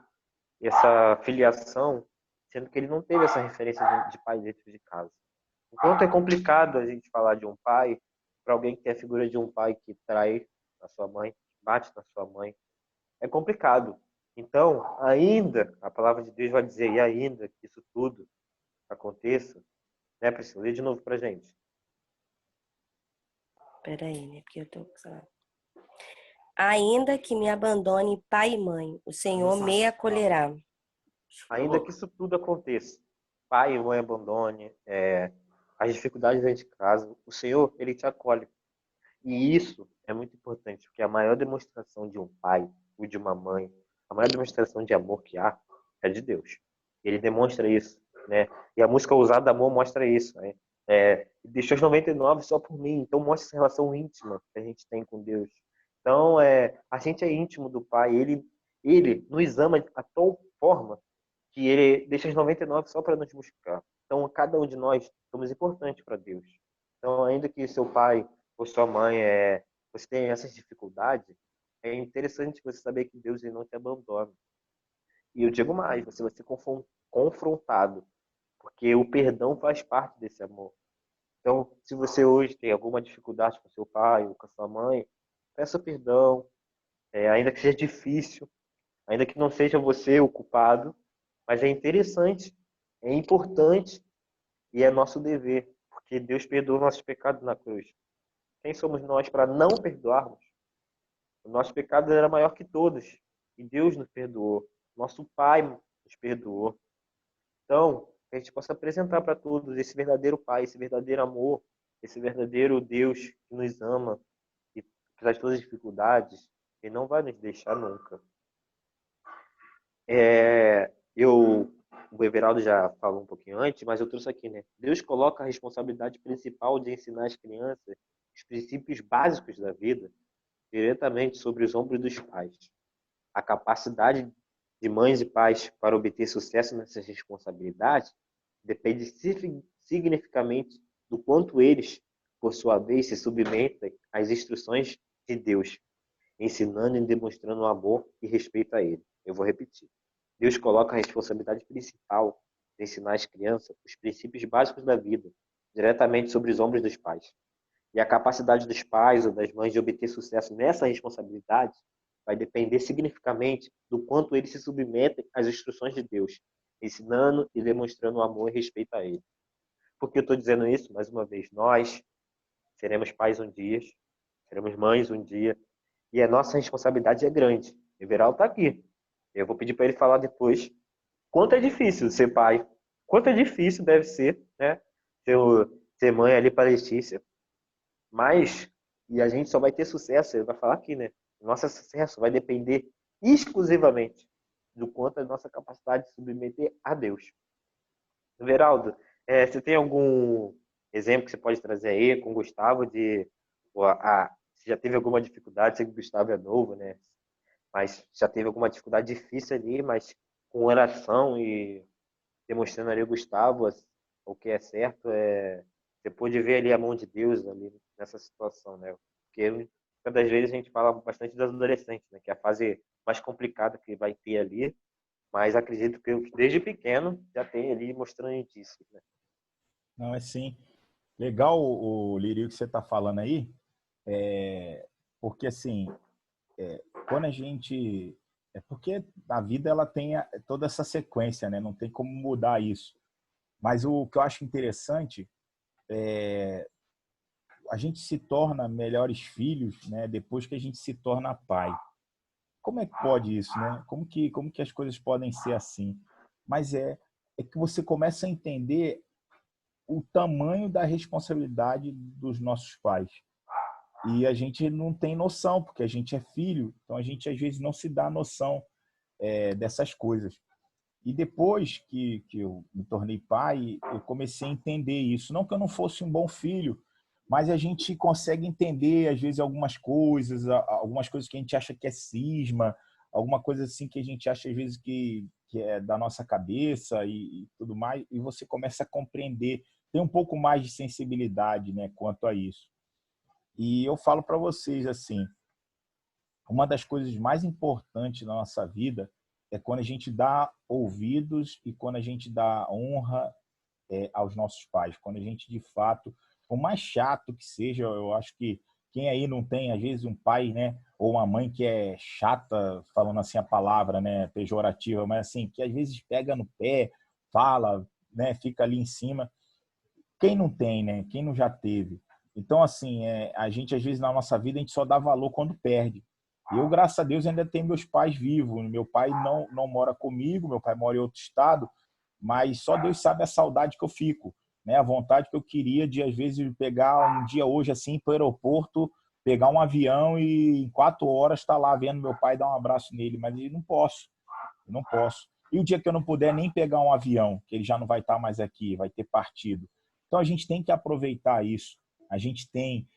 essa filiação, sendo que ele não teve essa referência de pai dentro de casa. Enquanto é complicado a gente falar de um pai, para alguém que tem a figura de um pai que trai a sua mãe, bate na sua mãe, é complicado. Então, ainda, a palavra de Deus vai dizer, e ainda que isso tudo aconteça, né, Priscila? Lê de novo pra gente. Peraí, né? Porque eu tô... Ainda que me abandone pai e mãe, o Senhor me acolherá. Ainda que isso tudo aconteça, pai e mãe abandone, as dificuldades dentro de casa, o Senhor, ele te acolhe. E isso é muito importante, porque a maior demonstração de um pai ou de uma mãe, a maior demonstração de amor que há é de Deus. Ele demonstra isso, né? E a música Ousada Amor mostra isso, né? Deixou os 99 só por mim. Então mostra essa relação íntima que a gente tem com Deus. Então, a gente é íntimo do Pai. Ele nos ama a tal forma que ele deixa os 99 só para nos buscar. Então, cada um de nós somos importantes para Deus. Então, ainda que seu pai ou sua mãe você tenha essas dificuldades, é interessante você saber que Deus ele não te abandona. E eu digo mais, você vai ser confrontado, porque o perdão faz parte desse amor. Então, se você hoje tem alguma dificuldade com seu pai ou com a sua mãe, peça perdão, ainda que seja difícil, ainda que não seja você o culpado, mas é interessante, é importante e é nosso dever, porque Deus perdoou nossos pecados na cruz. Quem somos nós para não perdoarmos? O nosso pecado era maior que todos e Deus nos perdoou. Nosso Pai nos perdoou. Então, que a gente possa apresentar para todos esse verdadeiro Pai, esse verdadeiro amor, esse verdadeiro Deus que nos ama e que traz todas as dificuldades, Ele não vai nos deixar nunca. O Everaldo já falou um pouquinho antes, mas eu trouxe aqui, né? Deus coloca a responsabilidade principal de ensinar as crianças os princípios básicos da vida diretamente sobre os ombros dos pais. A capacidade de mães e pais para obter sucesso nessas responsabilidades depende significativamente do quanto eles, por sua vez, se submetem às instruções de Deus, ensinando e demonstrando amor e respeito a Ele. Eu vou repetir. Deus coloca a responsabilidade principal de ensinar às crianças os princípios básicos da vida diretamente sobre os ombros dos pais. E a capacidade dos pais ou das mães de obter sucesso nessa responsabilidade vai depender significativamente do quanto eles se submetem às instruções de Deus, ensinando e demonstrando amor e respeito a Ele. Por que eu estou dizendo isso? Mais uma vez, nós seremos pais um dia, seremos mães um dia, e a nossa responsabilidade é grande. O Everaldo está aqui. Eu vou pedir para ele falar depois quanto é difícil ser pai, quanto é difícil deve ser, né? Ser mãe ali para a Letícia. Mas, e a gente só vai ter sucesso, ele vai falar aqui, né? Nosso sucesso vai depender exclusivamente do quanto a nossa capacidade de submeter a Deus. Veraldo, você tem algum exemplo que você pode trazer aí com o Gustavo você já teve alguma dificuldade, sei que o Gustavo é novo, né? mas já teve alguma dificuldade difícil ali, mas com oração e demonstrando ali o Gustavo o que é certo, você pôde ver ali a mão de Deus ali nessa situação, né? Porque muitas das vezes a gente fala bastante das adolescentes, né? Que é a fase mais complicada que vai ter ali, mas acredito que desde pequeno já tem ali mostrando indícios, né? Não, é sim. Legal o Lírio que você está falando aí, porque assim, quando a gente... É porque a vida ela tem toda essa sequência, né? Não tem como mudar isso. Mas o que eu acho interessante a gente se torna melhores filhos, né? Depois que a gente se torna pai. Como é que pode isso, né? Como que as coisas podem ser assim? Mas é que você começa a entender o tamanho da responsabilidade dos nossos pais. E a gente não tem noção, porque a gente é filho, então a gente às vezes não se dá noção dessas coisas. E depois que eu me tornei pai, eu comecei a entender isso. Não que eu não fosse um bom filho, mas a gente consegue entender, às vezes, algumas coisas que a gente acha que é cisma, alguma coisa assim que a gente acha, às vezes, que é da nossa cabeça e tudo mais, e você começa a compreender, tem um pouco mais de sensibilidade, né, quanto a isso. E eu falo para vocês, assim, uma das coisas mais importantes na nossa vida é quando a gente dá ouvidos e quando a gente dá honra aos nossos pais. Quando a gente, de fato, por mais chato que seja, eu acho que quem aí não tem, às vezes, um pai, né, ou uma mãe que é chata, falando assim a palavra, né, pejorativa, mas assim, que às vezes pega no pé, fala, né, fica ali em cima. Quem não tem, né? Quem não já teve? Então, assim, a gente, às vezes, na nossa vida, a gente só dá valor quando perde. Eu, graças a Deus, ainda tenho meus pais vivos. Meu pai não mora comigo, meu pai mora em outro estado, mas só Deus sabe a saudade que eu fico, né? A vontade que eu queria de, às vezes, pegar um dia hoje, assim, para o aeroporto, pegar um avião e em 4 horas estar lá vendo meu pai, dar um abraço nele, mas eu não posso, eu não posso. E o dia que eu não puder nem pegar um avião, que ele já não vai estar mais aqui, vai ter partido. Então, a gente tem que aproveitar isso. A gente tem...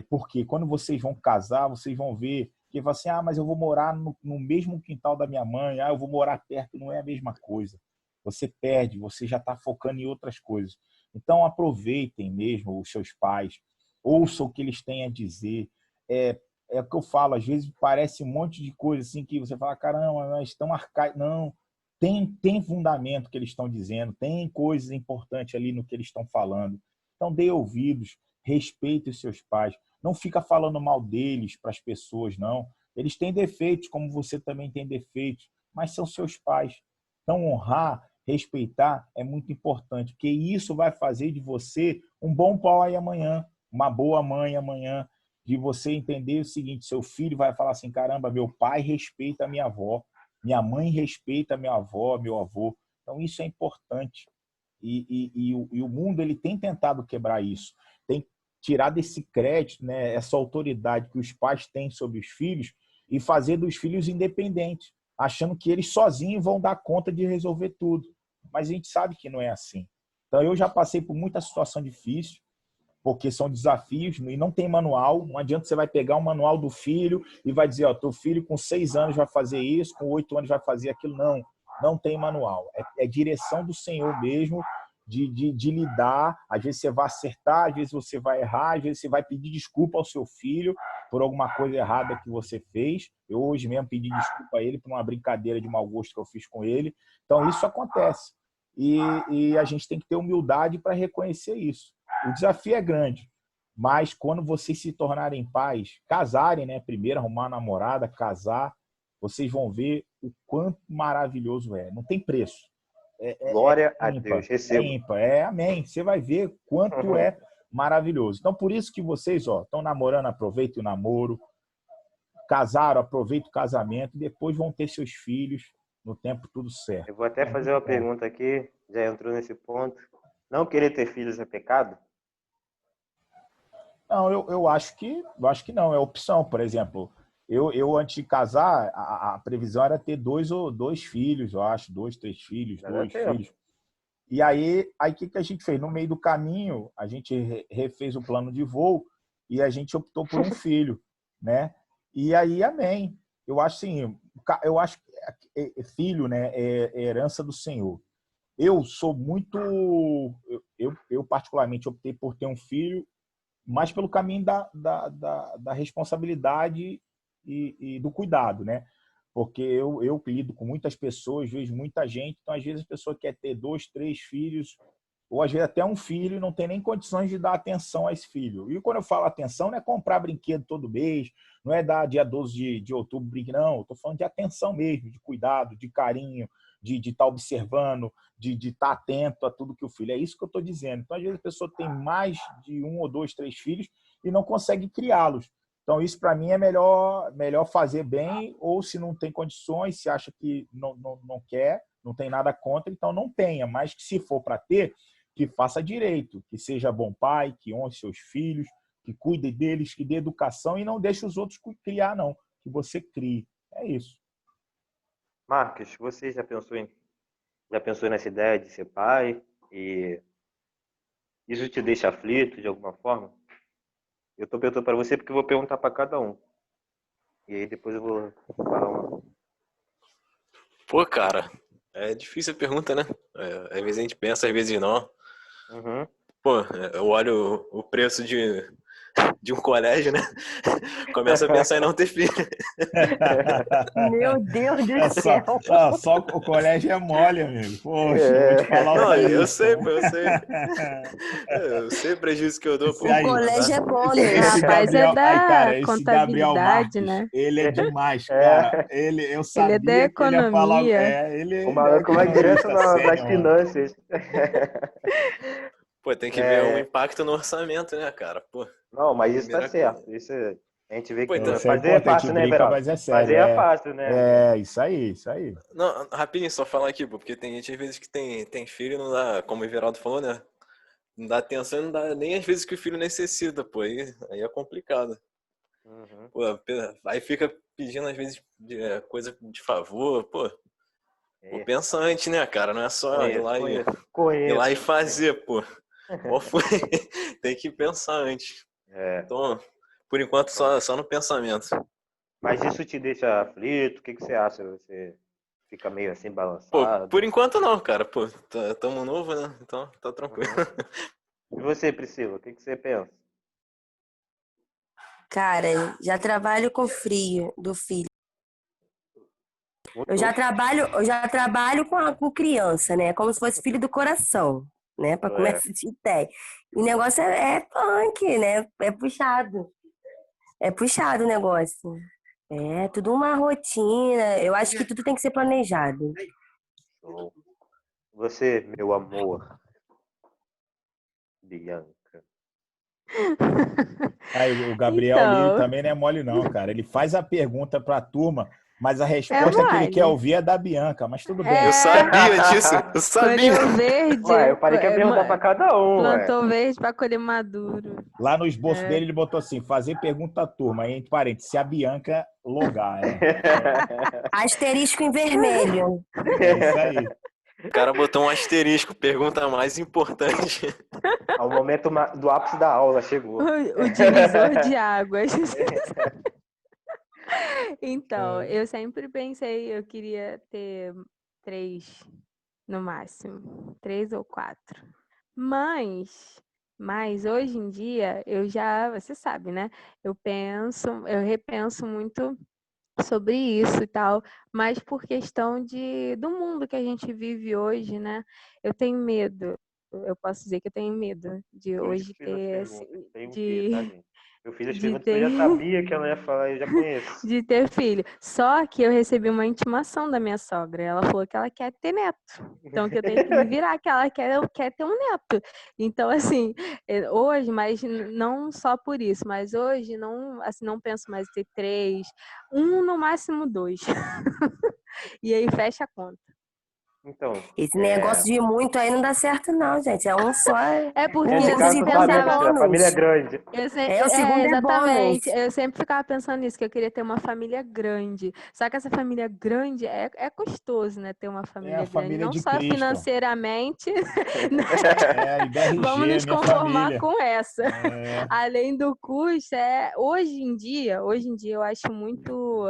porque quando vocês vão casar, vocês vão ver que vai assim, mas eu vou morar no mesmo quintal da minha mãe, eu vou morar perto, não é a mesma coisa. Você perde, você já está focando em outras coisas. Então, aproveitem mesmo os seus pais, ouçam o que eles têm a dizer. É o que eu falo, às vezes parece um monte de coisa assim que você fala, caramba, mas estão arcaicos. Não, tem fundamento que eles estão dizendo, tem coisas importantes ali no que eles estão falando. Então, dê ouvidos, respeite os seus pais. Não fica falando mal deles para as pessoas, não. Eles têm defeitos, como você também tem defeitos, mas são seus pais. Então, honrar, respeitar é muito importante, porque isso vai fazer de você um bom pai amanhã, uma boa mãe amanhã, de você entender o seguinte, seu filho vai falar assim, caramba, meu pai respeita a minha avó, minha mãe respeita a minha avó, meu avô. Então, isso é importante. E o mundo ele tem tentado quebrar isso. Tem tirado esse crédito, né, essa autoridade que os pais têm sobre os filhos e fazer dos filhos independentes, achando que eles sozinhos vão dar conta de resolver tudo. Mas a gente sabe que não é assim. Então, eu já passei por muita situação difícil, porque são desafios e não tem manual. Não adianta você vai pegar um manual do filho e vai dizer, ó, teu filho com 6 anos vai fazer isso, com 8 anos vai fazer aquilo. Não tem manual. É direção do Senhor mesmo de lidar. Às vezes você vai acertar, às vezes você vai errar, às vezes você vai pedir desculpa ao seu filho por alguma coisa errada que você fez. Eu hoje mesmo pedi desculpa a ele por uma brincadeira de mau gosto que eu fiz com ele. Então isso acontece. E a gente tem que ter humildade para reconhecer isso. O desafio é grande, mas quando vocês se tornarem pais, casarem, né? Primeiro arrumar uma namorada, casar, vocês vão ver o quanto maravilhoso é. Não tem preço. Glória a Deus, recebo. Amém. Você vai ver quanto é maravilhoso. Então, por isso que vocês estão namorando, aproveitem o namoro, casaram, aproveitem o casamento, e depois vão ter seus filhos no tempo tudo certo. Eu vou até fazer uma pergunta aqui, já entrou nesse ponto. Não querer ter filhos é pecado? Não, eu acho que não, é opção. Por exemplo, eu antes de casar, a previsão era ter dois filhos, eu acho, 2, 3 filhos, Já dá 2 tempo. filhos. E aí o que a gente fez? No meio do caminho, a gente refez o plano de voo e a gente optou por um filho, né? E aí, amém. eu acho assim, eu acho que filho, né, é herança do Senhor. Eu sou muito, eu particularmente optei por ter um filho, mas pelo caminho da responsabilidade e do cuidado, né? Porque eu lido com muitas pessoas, vejo muita gente, então às vezes a pessoa quer ter 2, 3 filhos, ou às vezes até um filho e não tem nem condições de dar atenção a esse filho. E quando eu falo atenção, não é comprar brinquedo todo mês, não é dar dia 12 de outubro brinquedo, não. Estou falando de atenção mesmo, de cuidado, de carinho, de estar observando, de estar atento a tudo que o filho. É isso que eu estou dizendo. Então, às vezes, a pessoa tem mais de 1 ou 2, 3 filhos e não consegue criá-los. Então, isso para mim é melhor fazer bem, ou se não tem condições, se acha que não quer, não tem nada contra, então não tenha. Mas que se for para ter, que faça direito, que seja bom pai, que honre seus filhos, que cuide deles, que dê educação e não deixe os outros criar, não. Que você crie. É isso. Marcos, você já pensou nessa ideia de ser pai? E isso te deixa aflito de alguma forma? Eu estou perguntando para você porque eu vou perguntar para cada um. E aí depois eu vou falar uma. Pô, cara, é difícil a pergunta, né? Às vezes a gente pensa, às vezes não. Uhum. Pô, eu olho o preço de um colégio, né? Começa a pensar em não ter filho. Meu Deus do É céu. só o colégio é mole, amigo. Poxa, eu vou te falar o Não, que é eu isso. sei, pô, eu sei. Eu sei o prejuízo que eu dou, pô. Esse O aí, colégio é esse bônus. Rapaz, é Gabriel, aí, da cara, esse Gabriel contabilidade, Marques, né? ele é demais, cara. É, Eu Ele é da sabia que ele ia falar, economia. o ele é maluco vai direto economista nas sênior, mano. finanças. Pô, tem que ver um É, impacto no orçamento, né, cara? Pô, não, mas isso tá primeira coisa. certo. Isso a gente vê Pô, que então, Isso é fazer é importante, a gente fácil, né, brinca, Verão? mas é sério. Fazer é fácil, né? Isso aí, isso aí. não, rapidinho, só falar aqui, pô, porque tem gente às vezes que tem filho e não dá, como o Everaldo falou, né? Não dá atenção e não dá nem às vezes que o filho necessita, pô. Aí é complicado. Uhum. Pô, aí fica pedindo às vezes coisa de favor, pô. Pô, É, pensa antes, né, cara? Não é só conheço, conheço, ir lá conheço. e fazer, pô. Qual foi? Tem que pensar antes. É, Então, por enquanto, só no pensamento. mas isso te deixa aflito? O que que você acha? Você fica meio assim Pô, por balançado? enquanto não, cara. Pô, tamo novo, né? Então tá tranquilo. Uhum. E você, Priscila, o que que você pensa? Cara, já trabalho com frio do filho. Eu Mudou. já trabalho com criança, né? Como se fosse filho do coração, né? Para É. começar de ideia. E o negócio é punk, né? É puxado. É puxado o negócio. É tudo uma rotina. Eu acho que tudo tem que ser planejado. Show. Você, meu amor, Bianca. Aí o Gabriel Lili Então, também não é mole, não, cara. Ele faz a pergunta para a turma, mas a é resposta que ele quer mole. ouvir é da Bianca. Mas tudo bem. Eu É, sabia disso, eu sabia. colheu verde, Ué, eu parei que ia perguntar pra cada um, ué. plantou verde para colher maduro. Lá no esboço É. dele, ele botou assim: fazer pergunta à turma. Aí, entre parênteses, se a Bianca logar. Asterisco em vermelho. É isso aí. O cara botou um asterisco, pergunta mais importante. O momento do ápice da aula chegou. O divisor de águas. Então, eu sempre pensei, eu queria ter 3 no máximo, 3 ou 4. Mas hoje em dia você sabe, né? Eu repenso muito sobre isso e tal, mas por questão do mundo que a gente vive hoje, né? Eu tenho medo. Eu posso dizer que eu tenho medo de Por isso que hoje fiz as ter, perguntas. assim, Tem o quê, tá, gente? Eu fiz as de perguntas que eu ter já sabia que ela ia falar, eu já conheço. de ter filho. Só que eu recebi uma intimação da minha sogra. Ela falou que ela quer ter neto. Então, que eu tenho que me virar, que ela quer ter um neto. Então, assim, hoje, mas não só por isso, mas hoje não, assim, não penso mais em ter 3, no máximo 2. E aí fecha a conta. Então, Esse negócio de muito aí não dá certo, não, gente. É um só. É porque nesse eu O caso, sempre tu segundo sabe, né, é pensava, Priscila? A família é bônus. grande. É, o segundo é exatamente, bônus. eu sempre ficava pensando nisso, que eu queria ter uma família grande. Só que essa família grande é custoso, né? Ter uma É a família grande, família não de só Cristo. financeiramente, É a vamos IBRG, nos minha conformar família. com essa. É, Além do custo, hoje em dia eu acho muito.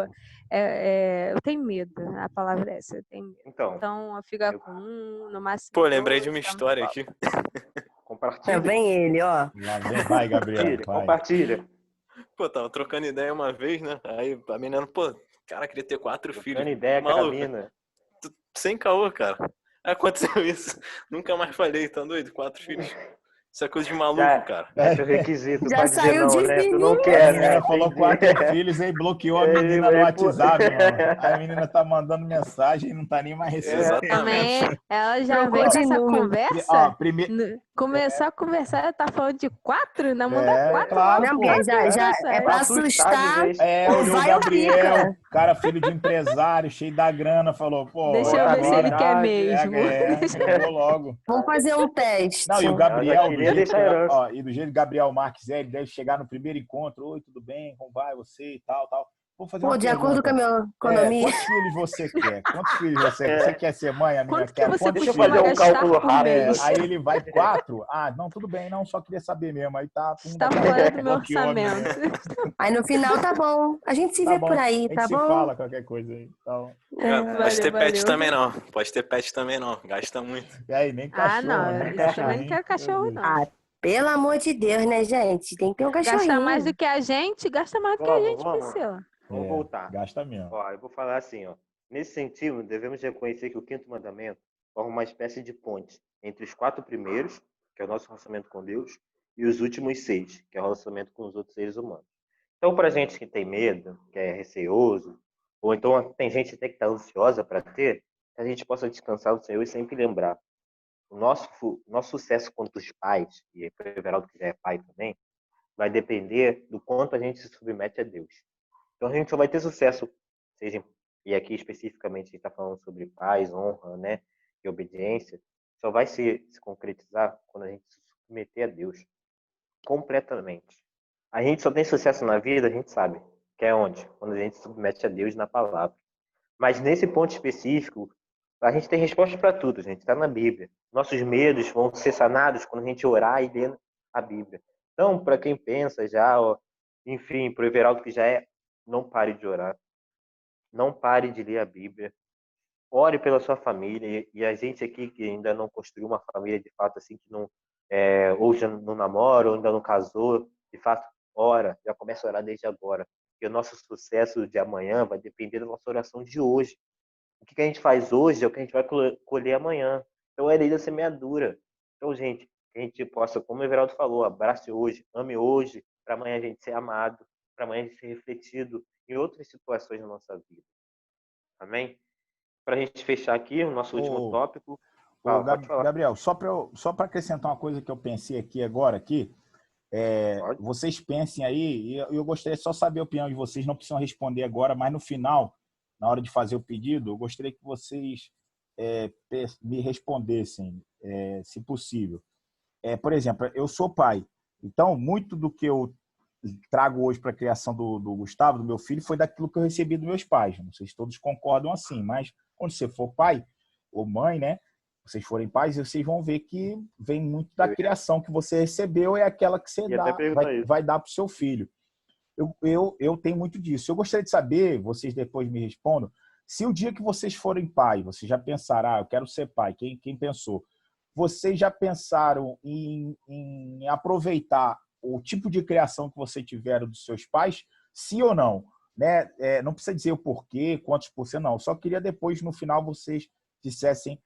Eu tenho medo, a palavra é essa, eu tenho medo. Então, Então, eu fico eu com um, no máximo Pô, lembrei de dois, uma tá? história aqui. É, compartilha, vem ele, ó. lá vem, vai, Gabriel, compartilha, vai. compartilha. Pô, tava trocando ideia uma vez, né? Aí a menina, pô, cara, queria ter 4 filhos. Trocando ideia com a Maluca, mina. sem caô, cara. Aí aconteceu isso. Nunca mais falei, tá doido? 4 filhos. Isso é coisa de maluco, Já cara. é teu requisito Já pra dizer saiu não, de né? Tu não fininho. A quer, né? menina falou Entendi. 4 filhos e bloqueou a menina no WhatsApp, mano. Aí a menina tá mandando mensagem e não tá nem mais recebendo. Também, Exatamente. ela já Trocou vem com de essa número. Ó, conversa. primeiro. Começou a conversar, ela tá falando de 4, ainda manda É, 4 claro, logo, Não, pô. porque já, 4 já é Pra pra mensagens. assustar de assustar vez. o Olhou o vai ou Gabriel, fica. cara, filho de empresário, cheio da grana, falou, pô, Deixa é eu ver se ele agora. quer Oportunidade. mesmo. Jogou logo. Vamos fazer um Não, teste. e o Ela já Gabriel, do queria jeito deixar que, a herança. ó, e do jeito que Gabriel Marques ele deve chegar no primeiro encontro, oi, tudo bem, como vai você e tal, tal. Vou fazer Pô, uma de acordo com a pergunta. minha economia, Quantos filhos você quer? Quantos filhos você quer? Você É, quer ser mãe? A menina Quanto que quer você quantos deixa eu filhos? fazer costuma um gastar cálculo por rápido mês? Aí aqui. ele vai 4. Ah, não, tudo bem, não, só queria saber mesmo. Aí tá, pum, Está daqui a fora pouco do meu bloqueou a orçamento. menina. aí no final tá bom. A gente se Tá vê por bom, aí, a gente tá se bom? fala qualquer coisa aí. Então, É, pode Valeu, ter pet valeu. também não. Pode ter pet também não. Gasta muito. e aí, nem Ah, cachorro, não, nem isso também não cachorrinho. quero Meu cachorro, Deus. não. Ah, pelo amor de Deus, né, gente? Tem que ter um Gasta mais do cachorrinho. que a gente, gasta mais do que a gente, Vamos. Priscila. Vamos É, voltar. gasta mesmo. Ó, eu vou falar assim, ó. Nesse sentido, devemos reconhecer que o quinto mandamento forma uma espécie de ponte entre os 4 primeiros, que é o nosso relacionamento com Deus, e os últimos 6, que é o relacionamento com os outros seres humanos. Então, para gente que tem medo, que é receoso, ou então tem gente até que está ansiosa para ter, que a gente possa descansar no Senhor e sempre lembrar. O nosso sucesso quanto os pais, e o Everaldo que já é pai também, vai depender do quanto a gente se submete a Deus. Então a gente só vai ter sucesso, seja, e aqui especificamente a gente está falando sobre paz, honra, né, e obediência, só vai se concretizar quando a gente se submeter a Deus completamente. A gente só tem sucesso na vida, a gente sabe, que é onde? Quando a gente se submete a Deus na palavra. Mas nesse ponto específico, a gente tem resposta para tudo, gente, está na Bíblia. Nossos medos vão ser sanados quando a gente orar e ler a Bíblia. Então, para quem pensa já, ó, enfim, para o Everaldo que já é, não pare de orar. Não pare de ler a Bíblia. Ore pela sua família. E a gente aqui que ainda não construiu uma família de fato assim, que não, ou já não namora, ou ainda não casou, de fato, ora. Já começa a orar desde agora. Porque o nosso sucesso de amanhã vai depender da nossa oração de hoje. O que a gente faz hoje é o que a gente vai colher amanhã. Então é lei da semeadura. Então, gente, que a gente possa, como o Everaldo falou, abrace hoje, ame hoje, para amanhã a gente ser amado, para amanhã a gente ser refletido em outras situações da nossa vida. Amém? Para a gente fechar aqui o nosso último Ô, tópico. Fala, pode falar. Gabriel, só para acrescentar uma coisa que eu pensei aqui agora, Pode. vocês pensem aí, e eu gostaria só de saber a opinião de vocês, não precisam responder agora, mas no final, na hora de fazer o pedido, eu gostaria que vocês me respondessem, se possível. Por exemplo, eu sou pai, então muito do que eu trago hoje para a criação do Gustavo, do meu filho, foi daquilo que eu recebi dos meus pais. Não sei se todos concordam assim, mas quando você for pai ou mãe, né? Vocês forem pais, vocês vão ver que vem muito da Eu criação que você recebeu, é aquela que você ia até dá, perguntar isso. vai dar para o seu filho. Eu tenho muito disso. Eu gostaria de saber, vocês depois me respondam, se o dia que vocês forem pai, vocês já pensaram, eu quero ser pai, quem pensou? Vocês já pensaram em aproveitar o tipo de criação que vocês tiveram dos seus pais? Sim ou não? Né? Não precisa dizer o porquê, quantos por cento, não. Só queria depois, no final, vocês dissessem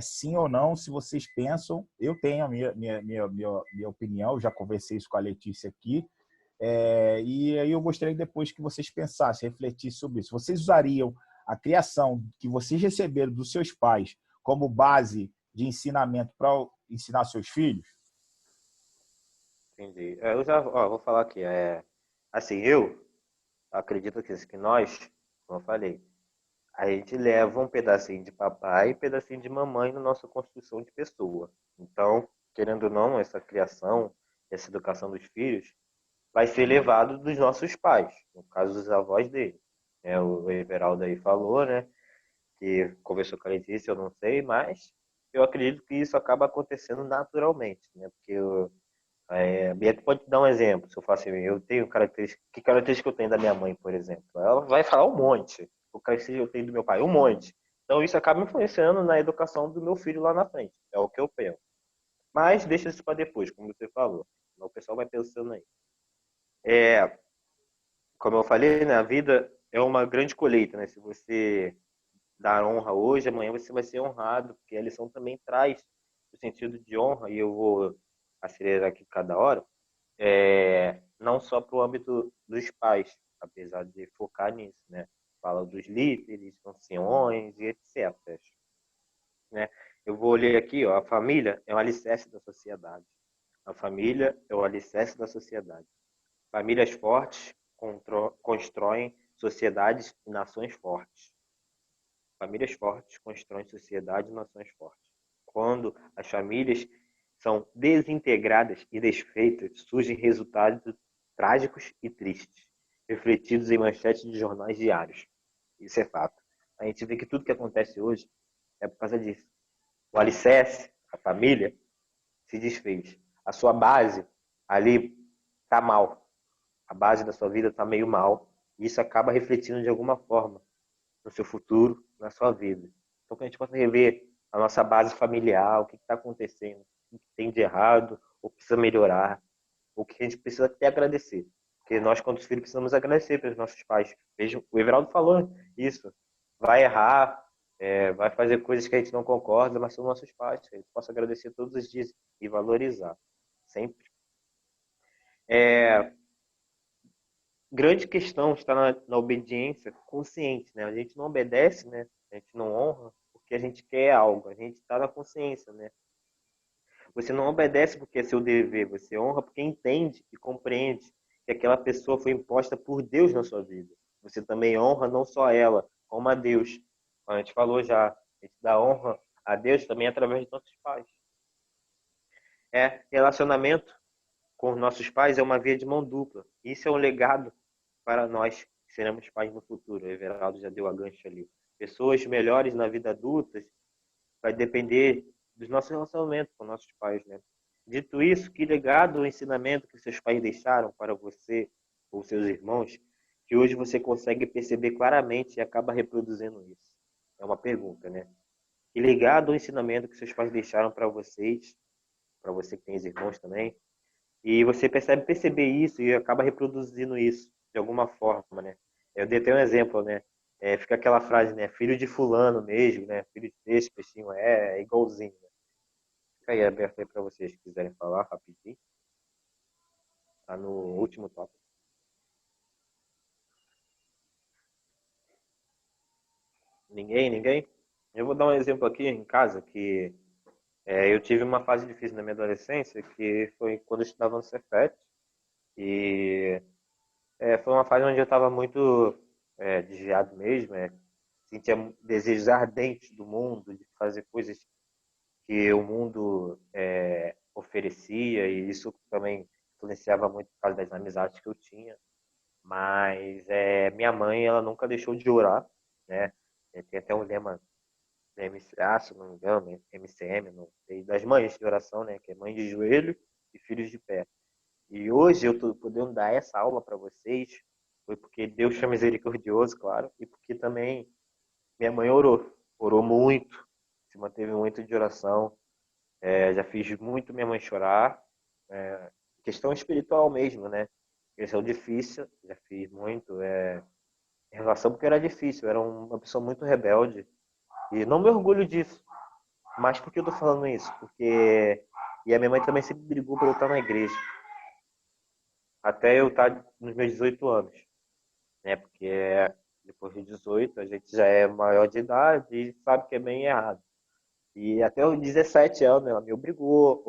sim ou não, se vocês pensam. Eu tenho a minha opinião, já conversei isso com a Letícia aqui, e aí eu gostaria depois que vocês pensassem, refletissem sobre isso. Vocês usariam a criação que vocês receberam dos seus pais como base de ensinamento para ensinar seus filhos? Entendi. Eu já vou falar aqui. Assim, eu acredito que nós, como eu falei, a gente leva um pedacinho de papai e um pedacinho de mamãe na nossa construção de pessoa. Então, querendo ou não, essa criação, essa educação dos filhos vai ser levado dos nossos pais, no caso dos avós dele. O Everaldo aí falou, né, que conversou com a Letícia, eu não sei, mas eu acredito que isso acaba acontecendo naturalmente, né, porque a Bianca pode dar um exemplo. Se eu faço assim, eu tenho características. Que característica eu tenho da minha mãe, por exemplo? Ela vai falar um monte. O característica que eu tenho do meu pai, um monte. Então isso acaba influenciando na educação do meu filho lá na frente. É o que eu penso. Mas deixa isso para depois, como você falou. O pessoal vai pensando aí. Como eu falei, né, a vida é uma grande colheita, né? Se você dar honra hoje, amanhã você vai ser honrado, porque a lição também traz o sentido de honra, e eu vou acelerar aqui cada hora. Não só para o âmbito dos pais, apesar de focar nisso, né? Fala dos líderes, anciões e etc. Né? Eu vou ler aqui, ó, a família é o alicerce da sociedade. A família é o alicerce da sociedade. Famílias fortes constroem sociedades e nações fortes. Famílias fortes constroem sociedades e nações fortes. Quando as famílias são desintegradas e desfeitas, surgem resultados trágicos e tristes, refletidos em manchetes de jornais diários. Isso é fato. A gente vê que tudo que acontece hoje é por causa disso. O alicerce, a família, se desfez. A sua base ali está mal. A base da sua vida está meio mal. E isso acaba refletindo de alguma forma no seu futuro, na sua vida. Então, que a gente possa rever a nossa base familiar, o que está acontecendo, o que tem de errado, o que precisa melhorar, o que a gente precisa até agradecer. Porque nós, quando filhos, precisamos agradecer pelos nossos pais. Veja, o Everaldo falou isso. Vai errar, vai fazer coisas que a gente não concorda, mas são nossos pais. Que a gente possa agradecer todos os dias e valorizar. Sempre. Grande questão está na obediência consciente, né? A gente não obedece, né? A gente não honra porque a gente quer algo, a gente está na consciência, né? Você não obedece porque é seu dever, você honra porque entende e compreende que aquela pessoa foi imposta por Deus na sua vida. Você também honra não só ela, como a Deus. Como a gente falou já, a gente dá honra a Deus também através de nossos pais. Relacionamento com nossos pais é uma via de mão dupla. Isso é um legado para nós que seremos pais no futuro. O Everaldo já deu a gancho ali. Pessoas melhores na vida adulta vai depender dos nossos relacionamentos com nossos pais, né? Dito isso, que legado ou ensinamento que seus pais deixaram para você ou seus irmãos que hoje você consegue perceber claramente e acaba reproduzindo isso? É uma pergunta, né? Que legado ou ensinamento que seus pais deixaram para vocês, para você que tem irmãos também, e você perceber isso e acaba reproduzindo isso de alguma forma, né? Eu dei até um exemplo, né? Fica aquela frase, né? Filho de fulano mesmo, né? Filho de peixe, peixinho, é igualzinho. Né? Fica aí aberto aí para vocês que quiserem falar rapidinho. Tá no último tópico. Ninguém? Eu vou dar um exemplo aqui em casa que eu tive uma fase difícil na minha adolescência, que foi quando eu estudava no Cefet. E foi uma fase onde eu estava muito desviado mesmo, sentia desejos ardentes do mundo, de fazer coisas que o mundo oferecia, e isso também influenciava muito por causa das amizades que eu tinha. Mas minha mãe, ela nunca deixou de orar, né? Tem até um lema da MCA, se não me engano, MCM, não sei, das mães de oração, né? Que é mãe de joelho e filhos de pé. E hoje eu estou podendo dar essa aula para vocês, foi porque Deus foi misericordioso, claro, e porque também minha mãe orou muito, se manteve muito de oração. Já fiz muito minha mãe chorar, questão espiritual mesmo, né? Questão difícil, já fiz muito. Em relação porque era difícil, eu era uma pessoa muito rebelde e não me orgulho disso. Mas por que eu tô falando isso? Porque a minha mãe também sempre brigou para eu estar na igreja, até eu estar nos meus 18 anos, né? Porque depois de 18 a gente já é maior de idade e sabe que é bem errado. E até os 17 anos ela me obrigou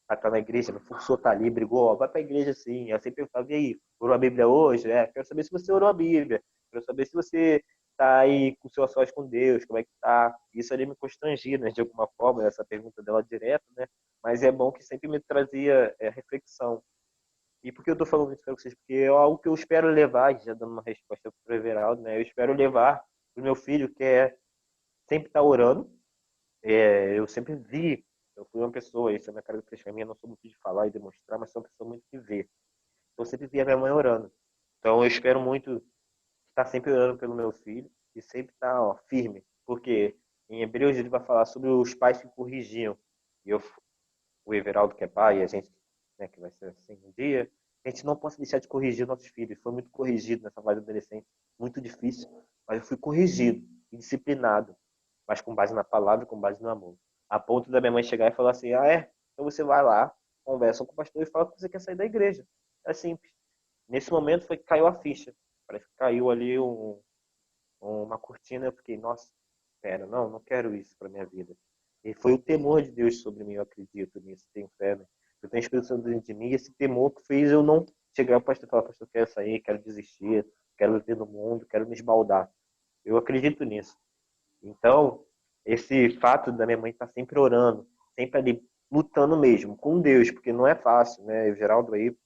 a estar na igreja, me forçou a estar ali, brigou, ó, vai pra igreja sim. Eu sempre perguntava, e aí, orou a Bíblia hoje? Quero saber se você orou a Bíblia. Quero saber se você tá aí com o seu sós com Deus? Como é que tá? Isso ali me constrangia, né, de alguma forma, essa pergunta dela direta, né? Mas é bom que sempre me trazia reflexão. E por que eu tô falando isso para vocês? Porque é algo que eu espero levar, já dando uma resposta para o Everaldo, né? Eu espero levar pro meu filho, que é sempre estar orando. Eu sempre vi, eu fui uma pessoa, isso é minha característica minha, não sou muito de falar e demonstrar, mas sou uma pessoa muito de ver. Então, eu sempre vi a minha mãe orando. Então, eu espero muito estar sempre orando pelo meu filho e sempre estar, ó, firme. Porque em Hebreus ele vai falar sobre os pais que corrigiam. E eu, o Everaldo, que é pai, e a gente, né, que vai ser assim um dia, a gente não pode deixar de corrigir nossos filhos. Foi muito corrigido nessa fase adolescente, muito difícil, mas eu fui corrigido e disciplinado, mas com base na palavra e com base no amor. A ponto da minha mãe chegar e falar assim: ah, é? Então você vai lá, conversa com o pastor e fala que você quer sair da igreja. É simples. Nesse momento foi que caiu a ficha. Parece que caiu ali uma cortina. Eu fiquei, nossa, espera, não quero isso para minha vida. E foi o temor de Deus sobre mim, eu acredito nisso, tenho fé, né? Eu tenho Espírito Santo dentro de mim, e esse temor que fez eu não chegar ao pastor e falar: pastor, quero sair, quero desistir, quero viver no mundo, quero me esbaldar. Eu acredito nisso. Então, esse fato da minha mãe estar sempre orando, sempre ali lutando mesmo com Deus, porque não é fácil, né? O Geraldo aí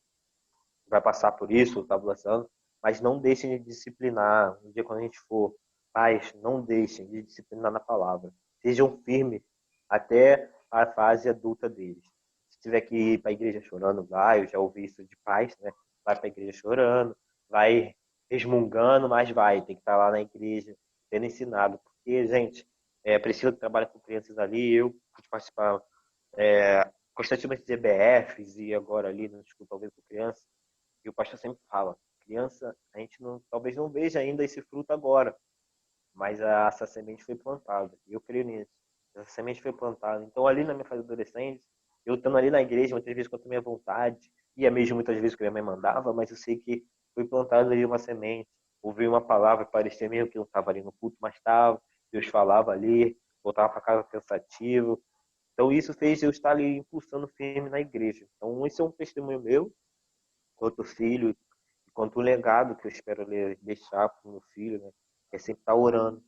vai passar por isso, está passando, mas não deixem de disciplinar. Um dia quando a gente for pais, não deixem de disciplinar na palavra. Sejam firmes até a fase adulta deles. Se tiver que ir para a igreja chorando, vai. Eu já ouvi isso de pais, né? Vai para a igreja chorando, vai resmungando, mas vai. Tem que estar lá na igreja sendo ensinado. Porque, gente, preciso que trabalhe com crianças ali. Eu pude participar constantemente de EBFs e agora ali no Escola Talvez com Criança. E o pastor sempre fala: criança, a gente não, talvez não veja ainda esse fruto agora, mas essa semente foi plantada. E eu creio nisso. Essa semente foi plantada. Então, ali na minha fase adolescente, eu estando ali na igreja, muitas vezes contra a minha vontade, ia mesmo muitas vezes que minha mãe mandava, mas eu sei que foi plantada ali uma semente. Ouvi uma palavra, parecia mesmo que não estava ali no culto, mas estava. Deus falava ali, voltava para casa pensativo. Então, isso fez eu estar ali impulsando firme na igreja. Então, esse é um testemunho meu, quanto filho, quanto o legado que eu espero deixar para o meu filho, né? É sempre estar orando,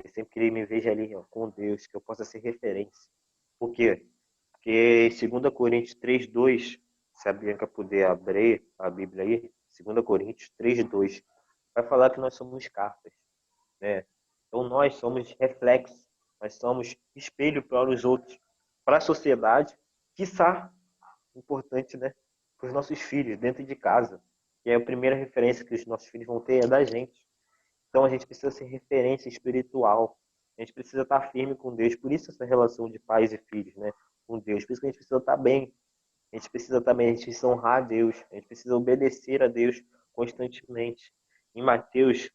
é sempre que ele me veja ali, ó, com Deus, que eu possa ser referência. Por quê? Porque em 2 Coríntios 3:2, se a Bianca puder abrir a Bíblia aí, 2 Coríntios 3:2, vai falar que nós somos cartas, né? Então nós somos reflexos, nós somos espelho para os outros, para a sociedade, quiçá, importante, né? Para os nossos filhos, dentro de casa. E aí a primeira referência que os nossos filhos vão ter é da gente. Então a gente precisa ser referência espiritual. A gente precisa estar firme com Deus. Por isso essa relação de pais e filhos, né? Com Deus. Por isso que a gente precisa estar bem. A gente precisa também, a gente precisa honrar a Deus. A gente precisa obedecer a Deus constantemente. Em Mateus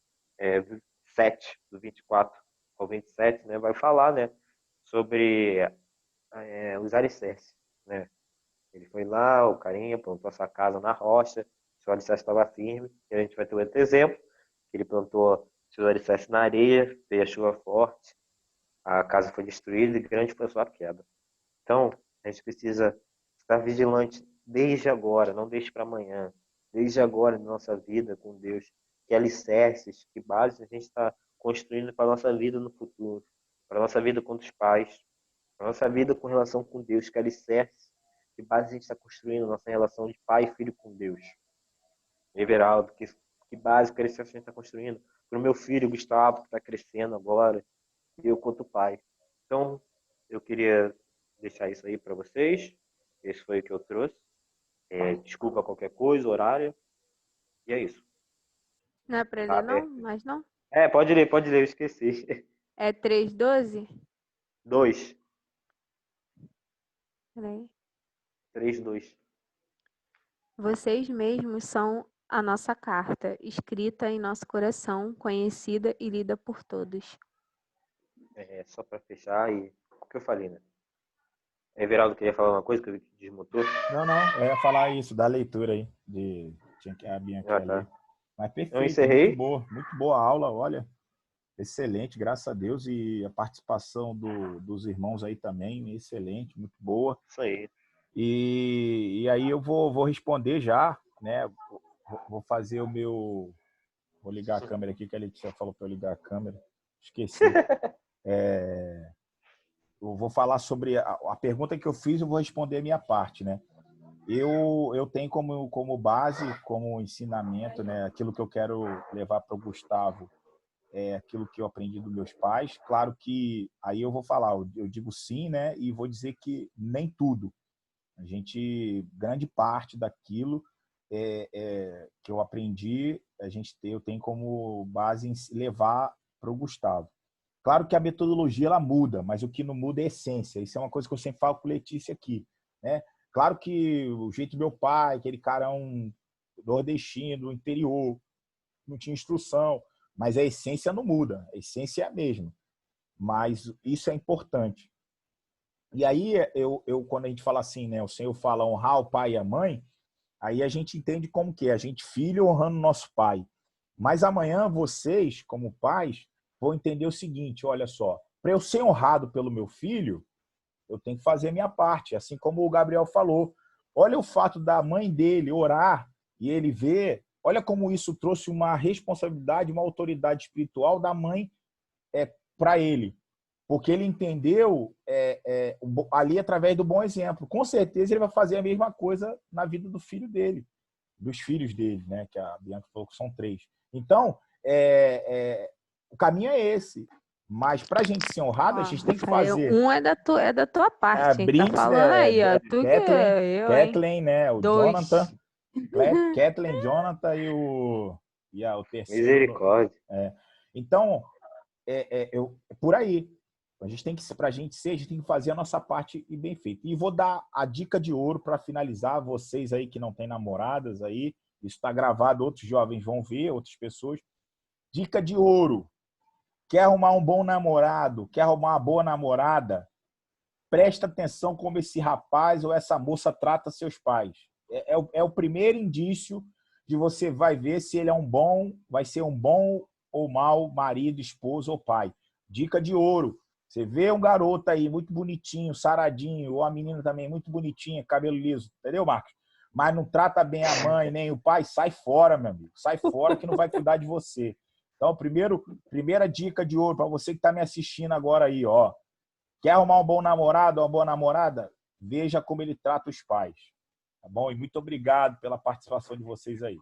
7, do 24 ao 27, né? Vai falar, né? Sobre os alicerces, né? Ele foi lá, o carinha plantou essa casa na rocha, seu alicerce estava firme, e a gente vai ter outro exemplo, que ele plantou seu alicerce na areia, veio a chuva forte, a casa foi destruída e grande foi a sua queda. Então, a gente precisa estar vigilante desde agora, não deixe para amanhã, desde agora na nossa vida com Deus, que alicerces, que bases a gente está construindo para a nossa vida no futuro, para a nossa vida com os pais, para a nossa vida com relação com Deus, que alicerces, que base a gente está construindo nossa relação de pai e filho com Deus. Everaldo, que base, que alicerce a gente está construindo para o meu filho, Gustavo, que está crescendo agora, e eu quanto pai. Então, eu queria deixar isso aí para vocês. Esse foi o que eu trouxe. Desculpa qualquer coisa, horário. E é isso. Não é pra Tá ler, não? aberto. Mas não? Pode ler, eu esqueci. É 3:12? 2. Peraí. 3:2. Vocês mesmos são a nossa carta, escrita em nosso coração, conhecida e lida por todos. Só para fechar e o que eu falei, né? Everaldo queria falar uma coisa que eu vi que desmutou. Não, eu ia falar isso, da leitura aí, tinha que a Bianca Ah, ia ler. tá. Mas Eu perfeito, encerrei. muito boa a aula, olha, excelente, graças a Deus, e a participação dos irmãos aí também, excelente, muito boa. Isso aí. E aí eu vou responder já, né? Vou fazer vou Vou ligar a câmera aqui, que a Letícia falou para eu ligar a câmera. Esqueci. Eu vou falar sobre a pergunta que eu fiz, eu vou responder a minha parte, né? Eu tenho como base, como ensinamento, né? Aquilo que eu quero levar para o Gustavo é aquilo que eu aprendi dos meus pais. Claro que aí eu vou falar, eu digo sim, né? E vou dizer que nem tudo. Grande parte daquilo que eu aprendi, eu tenho como base em levar para o Gustavo. Claro que a metodologia ela muda, mas o que não muda é a essência. Isso é uma coisa que eu sempre falo com Letícia aqui, né? Claro que o jeito do meu pai, aquele cara nordestino, do interior, não tinha instrução, mas a essência não muda, a essência é a mesma. Mas isso é importante. E aí, quando a gente fala assim, né, o Senhor fala honrar o pai e a mãe, aí a gente entende como que é, a gente filho honrando nosso pai. Mas amanhã vocês, como pais, vão entender o seguinte, olha só, para eu ser honrado pelo meu filho, eu tenho que fazer a minha parte, assim como o Gabriel falou. Olha o fato da mãe dele orar e ele ver, olha como isso trouxe uma responsabilidade, uma autoridade espiritual da mãe para ele. Porque ele entendeu ali através do bom exemplo. Com certeza ele vai fazer a mesma coisa na vida do filho dele, dos filhos dele, né? Que a Bianca falou que são 3. Então, o caminho é esse. Mas para a gente ser honrado, a gente tem que fazer. Um é da tua parte, hein? Tá Brinks, falando né? aí, ó. Tu que eu, hein? Kathleen, né? O 2. Jonathan. Kathleen, Jonathan e o terceiro. Misericórdia. Então, por aí. Para a gente ser, a gente tem que fazer a nossa parte e bem feito. E vou dar a dica de ouro para finalizar, vocês aí que não têm namoradas aí, isso está gravado, outros jovens vão ver, outras pessoas. Dica de ouro. Quer arrumar um bom namorado, quer arrumar uma boa namorada, presta atenção como esse rapaz ou essa moça trata seus pais. É o primeiro indício de você vai ver se ele vai ser um bom ou mau marido, esposo ou pai. Dica de ouro. Você vê um garoto aí muito bonitinho, saradinho, ou a menina também muito bonitinha, cabelo liso, entendeu, Marcos? Mas não trata bem a mãe nem o pai, sai fora, meu amigo. Sai fora que não vai cuidar de você. Então, primeira dica de ouro para você que está me assistindo agora aí, ó. Quer arrumar um bom namorado ou uma boa namorada? Veja como ele trata os pais. Tá bom? E muito obrigado pela participação de vocês aí.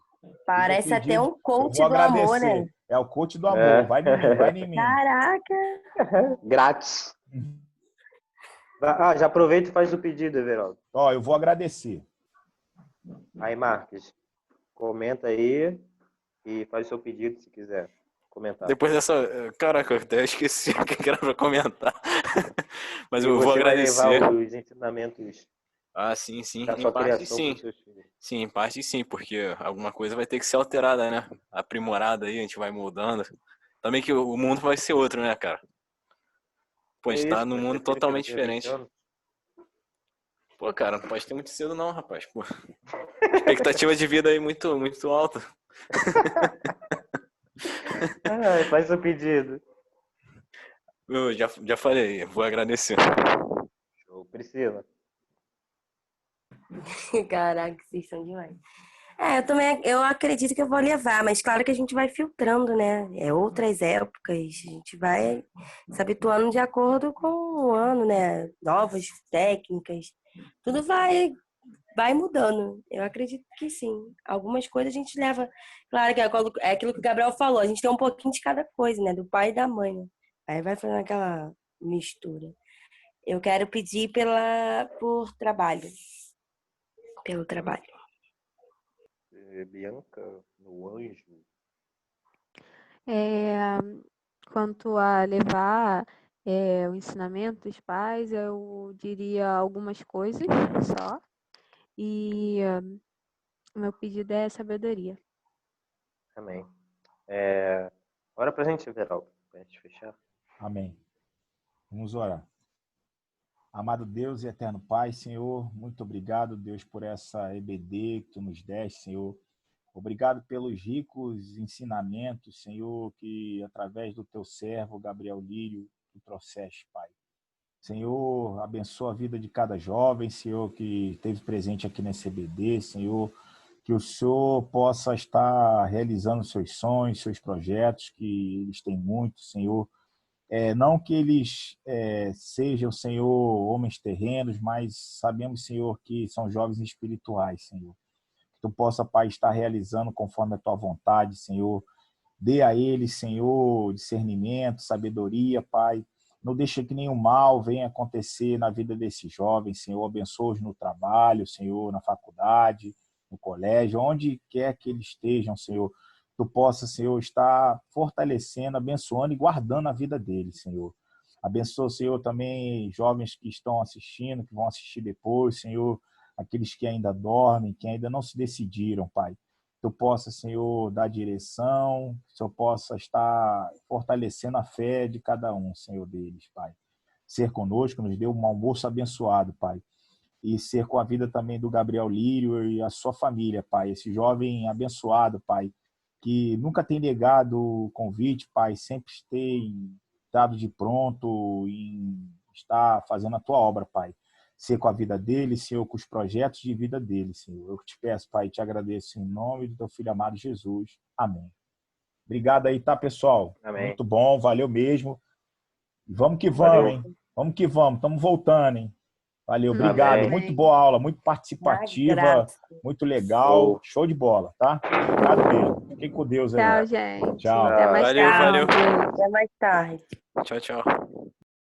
Parece até um coach vou do amor, agradecer. né? É o coach do amor. Vai em mim, vai em mim. Caraca! Grátis. Já aproveita e faz o pedido, Everaldo. Ó, eu vou agradecer. Aí, Marcos, comenta aí e faz o seu pedido se quiser comentar. Depois dessa... Caraca, eu até esqueci o que era pra comentar. Mas eu vou você agradecer. Vai levar os ensinamentos Sim. da sua criação para os seus filhos. Sim, em parte sim, porque alguma coisa vai ter que ser alterada, né? Aprimorada aí, a gente vai moldando. Também que o mundo vai ser outro, né, cara? Pô, a gente tá num mundo totalmente diferente. Pô, cara, não pode ter muito cedo não, rapaz. Pô. Expectativa de vida aí muito, muito alta. Faz o pedido. Eu já falei, vou agradecer. Show, Priscila. Caraca, vocês são demais. Eu acredito que eu vou levar, mas claro que a gente vai filtrando, né? Outras épocas, a gente vai se habituando de acordo com o ano, né? Novas técnicas, tudo vai mudando. Eu acredito que sim. Algumas coisas a gente leva. Claro que é aquilo que o Gabriel falou, a gente tem um pouquinho de cada coisa, né? Do pai e da mãe, né? Aí vai fazendo aquela mistura. Eu quero pedir por trabalho. Pelo trabalho. Bianca, no anjo. Quanto a levar o ensinamento dos pais, eu diria algumas coisas só. E meu pedido é sabedoria. Amém. Ora pra gente, Veraldo, pra gente fechar. Amém. Vamos orar. Amado Deus e eterno Pai, Senhor, muito obrigado, Deus, por essa EBD que Tu nos deste, Senhor. Obrigado pelos ricos ensinamentos, Senhor, que através do Teu servo, Gabriel Lírio, Tu trouxeste, Pai. Senhor, abençoa a vida de cada jovem, Senhor, que esteve presente aqui nesse EBD, Senhor. que o Senhor possa estar realizando seus sonhos, seus projetos, que eles têm muito, Senhor. Não que eles sejam, Senhor, homens terrenos, mas sabemos, Senhor, que são jovens espirituais, Senhor. Que tu possa, Pai, estar realizando conforme a tua vontade, Senhor. Dê a eles, Senhor, discernimento, sabedoria, Pai. Não deixe que nenhum mal venha acontecer na vida desses jovens, Senhor. Abençoe-os no trabalho, Senhor, na faculdade, no colégio, onde quer que eles estejam, Senhor. Tu possa, Senhor, estar fortalecendo, abençoando e guardando a vida deles, Senhor. Abençoa, Senhor, também jovens que estão assistindo, que vão assistir depois, Senhor. Aqueles que ainda dormem, que ainda não se decidiram, Pai. Tu possa, Senhor, dar direção, que o Senhor possa estar fortalecendo a fé de cada um, Senhor, deles, Pai. Ser conosco, nos dê um almoço abençoado, Pai. E ser com a vida também do Gabriel Lírio e a sua família, Pai. Esse jovem abençoado, Pai, que nunca tem negado o convite, Pai, sempre tem dado de pronto em estar fazendo a tua obra, Pai. Ser com a vida dele, Senhor, com os projetos de vida dele, Senhor. Eu te peço, Pai, e te agradeço em nome do teu filho amado Jesus. Amém. Obrigado aí, tá, pessoal? Amém. Muito bom, valeu mesmo. Vamos que vamos, Valeu. hein? Vamos que vamos, estamos voltando, hein? Valeu, obrigado. Amém. Muito boa aula, muito Na participativa, graça. muito legal. Show. Show de bola, tá? Obrigado mesmo. Fiquem com Deus aí. Tchau, gente. Tchau. Até mais Valeu, tarde. valeu. Até mais tarde. Tchau, tchau.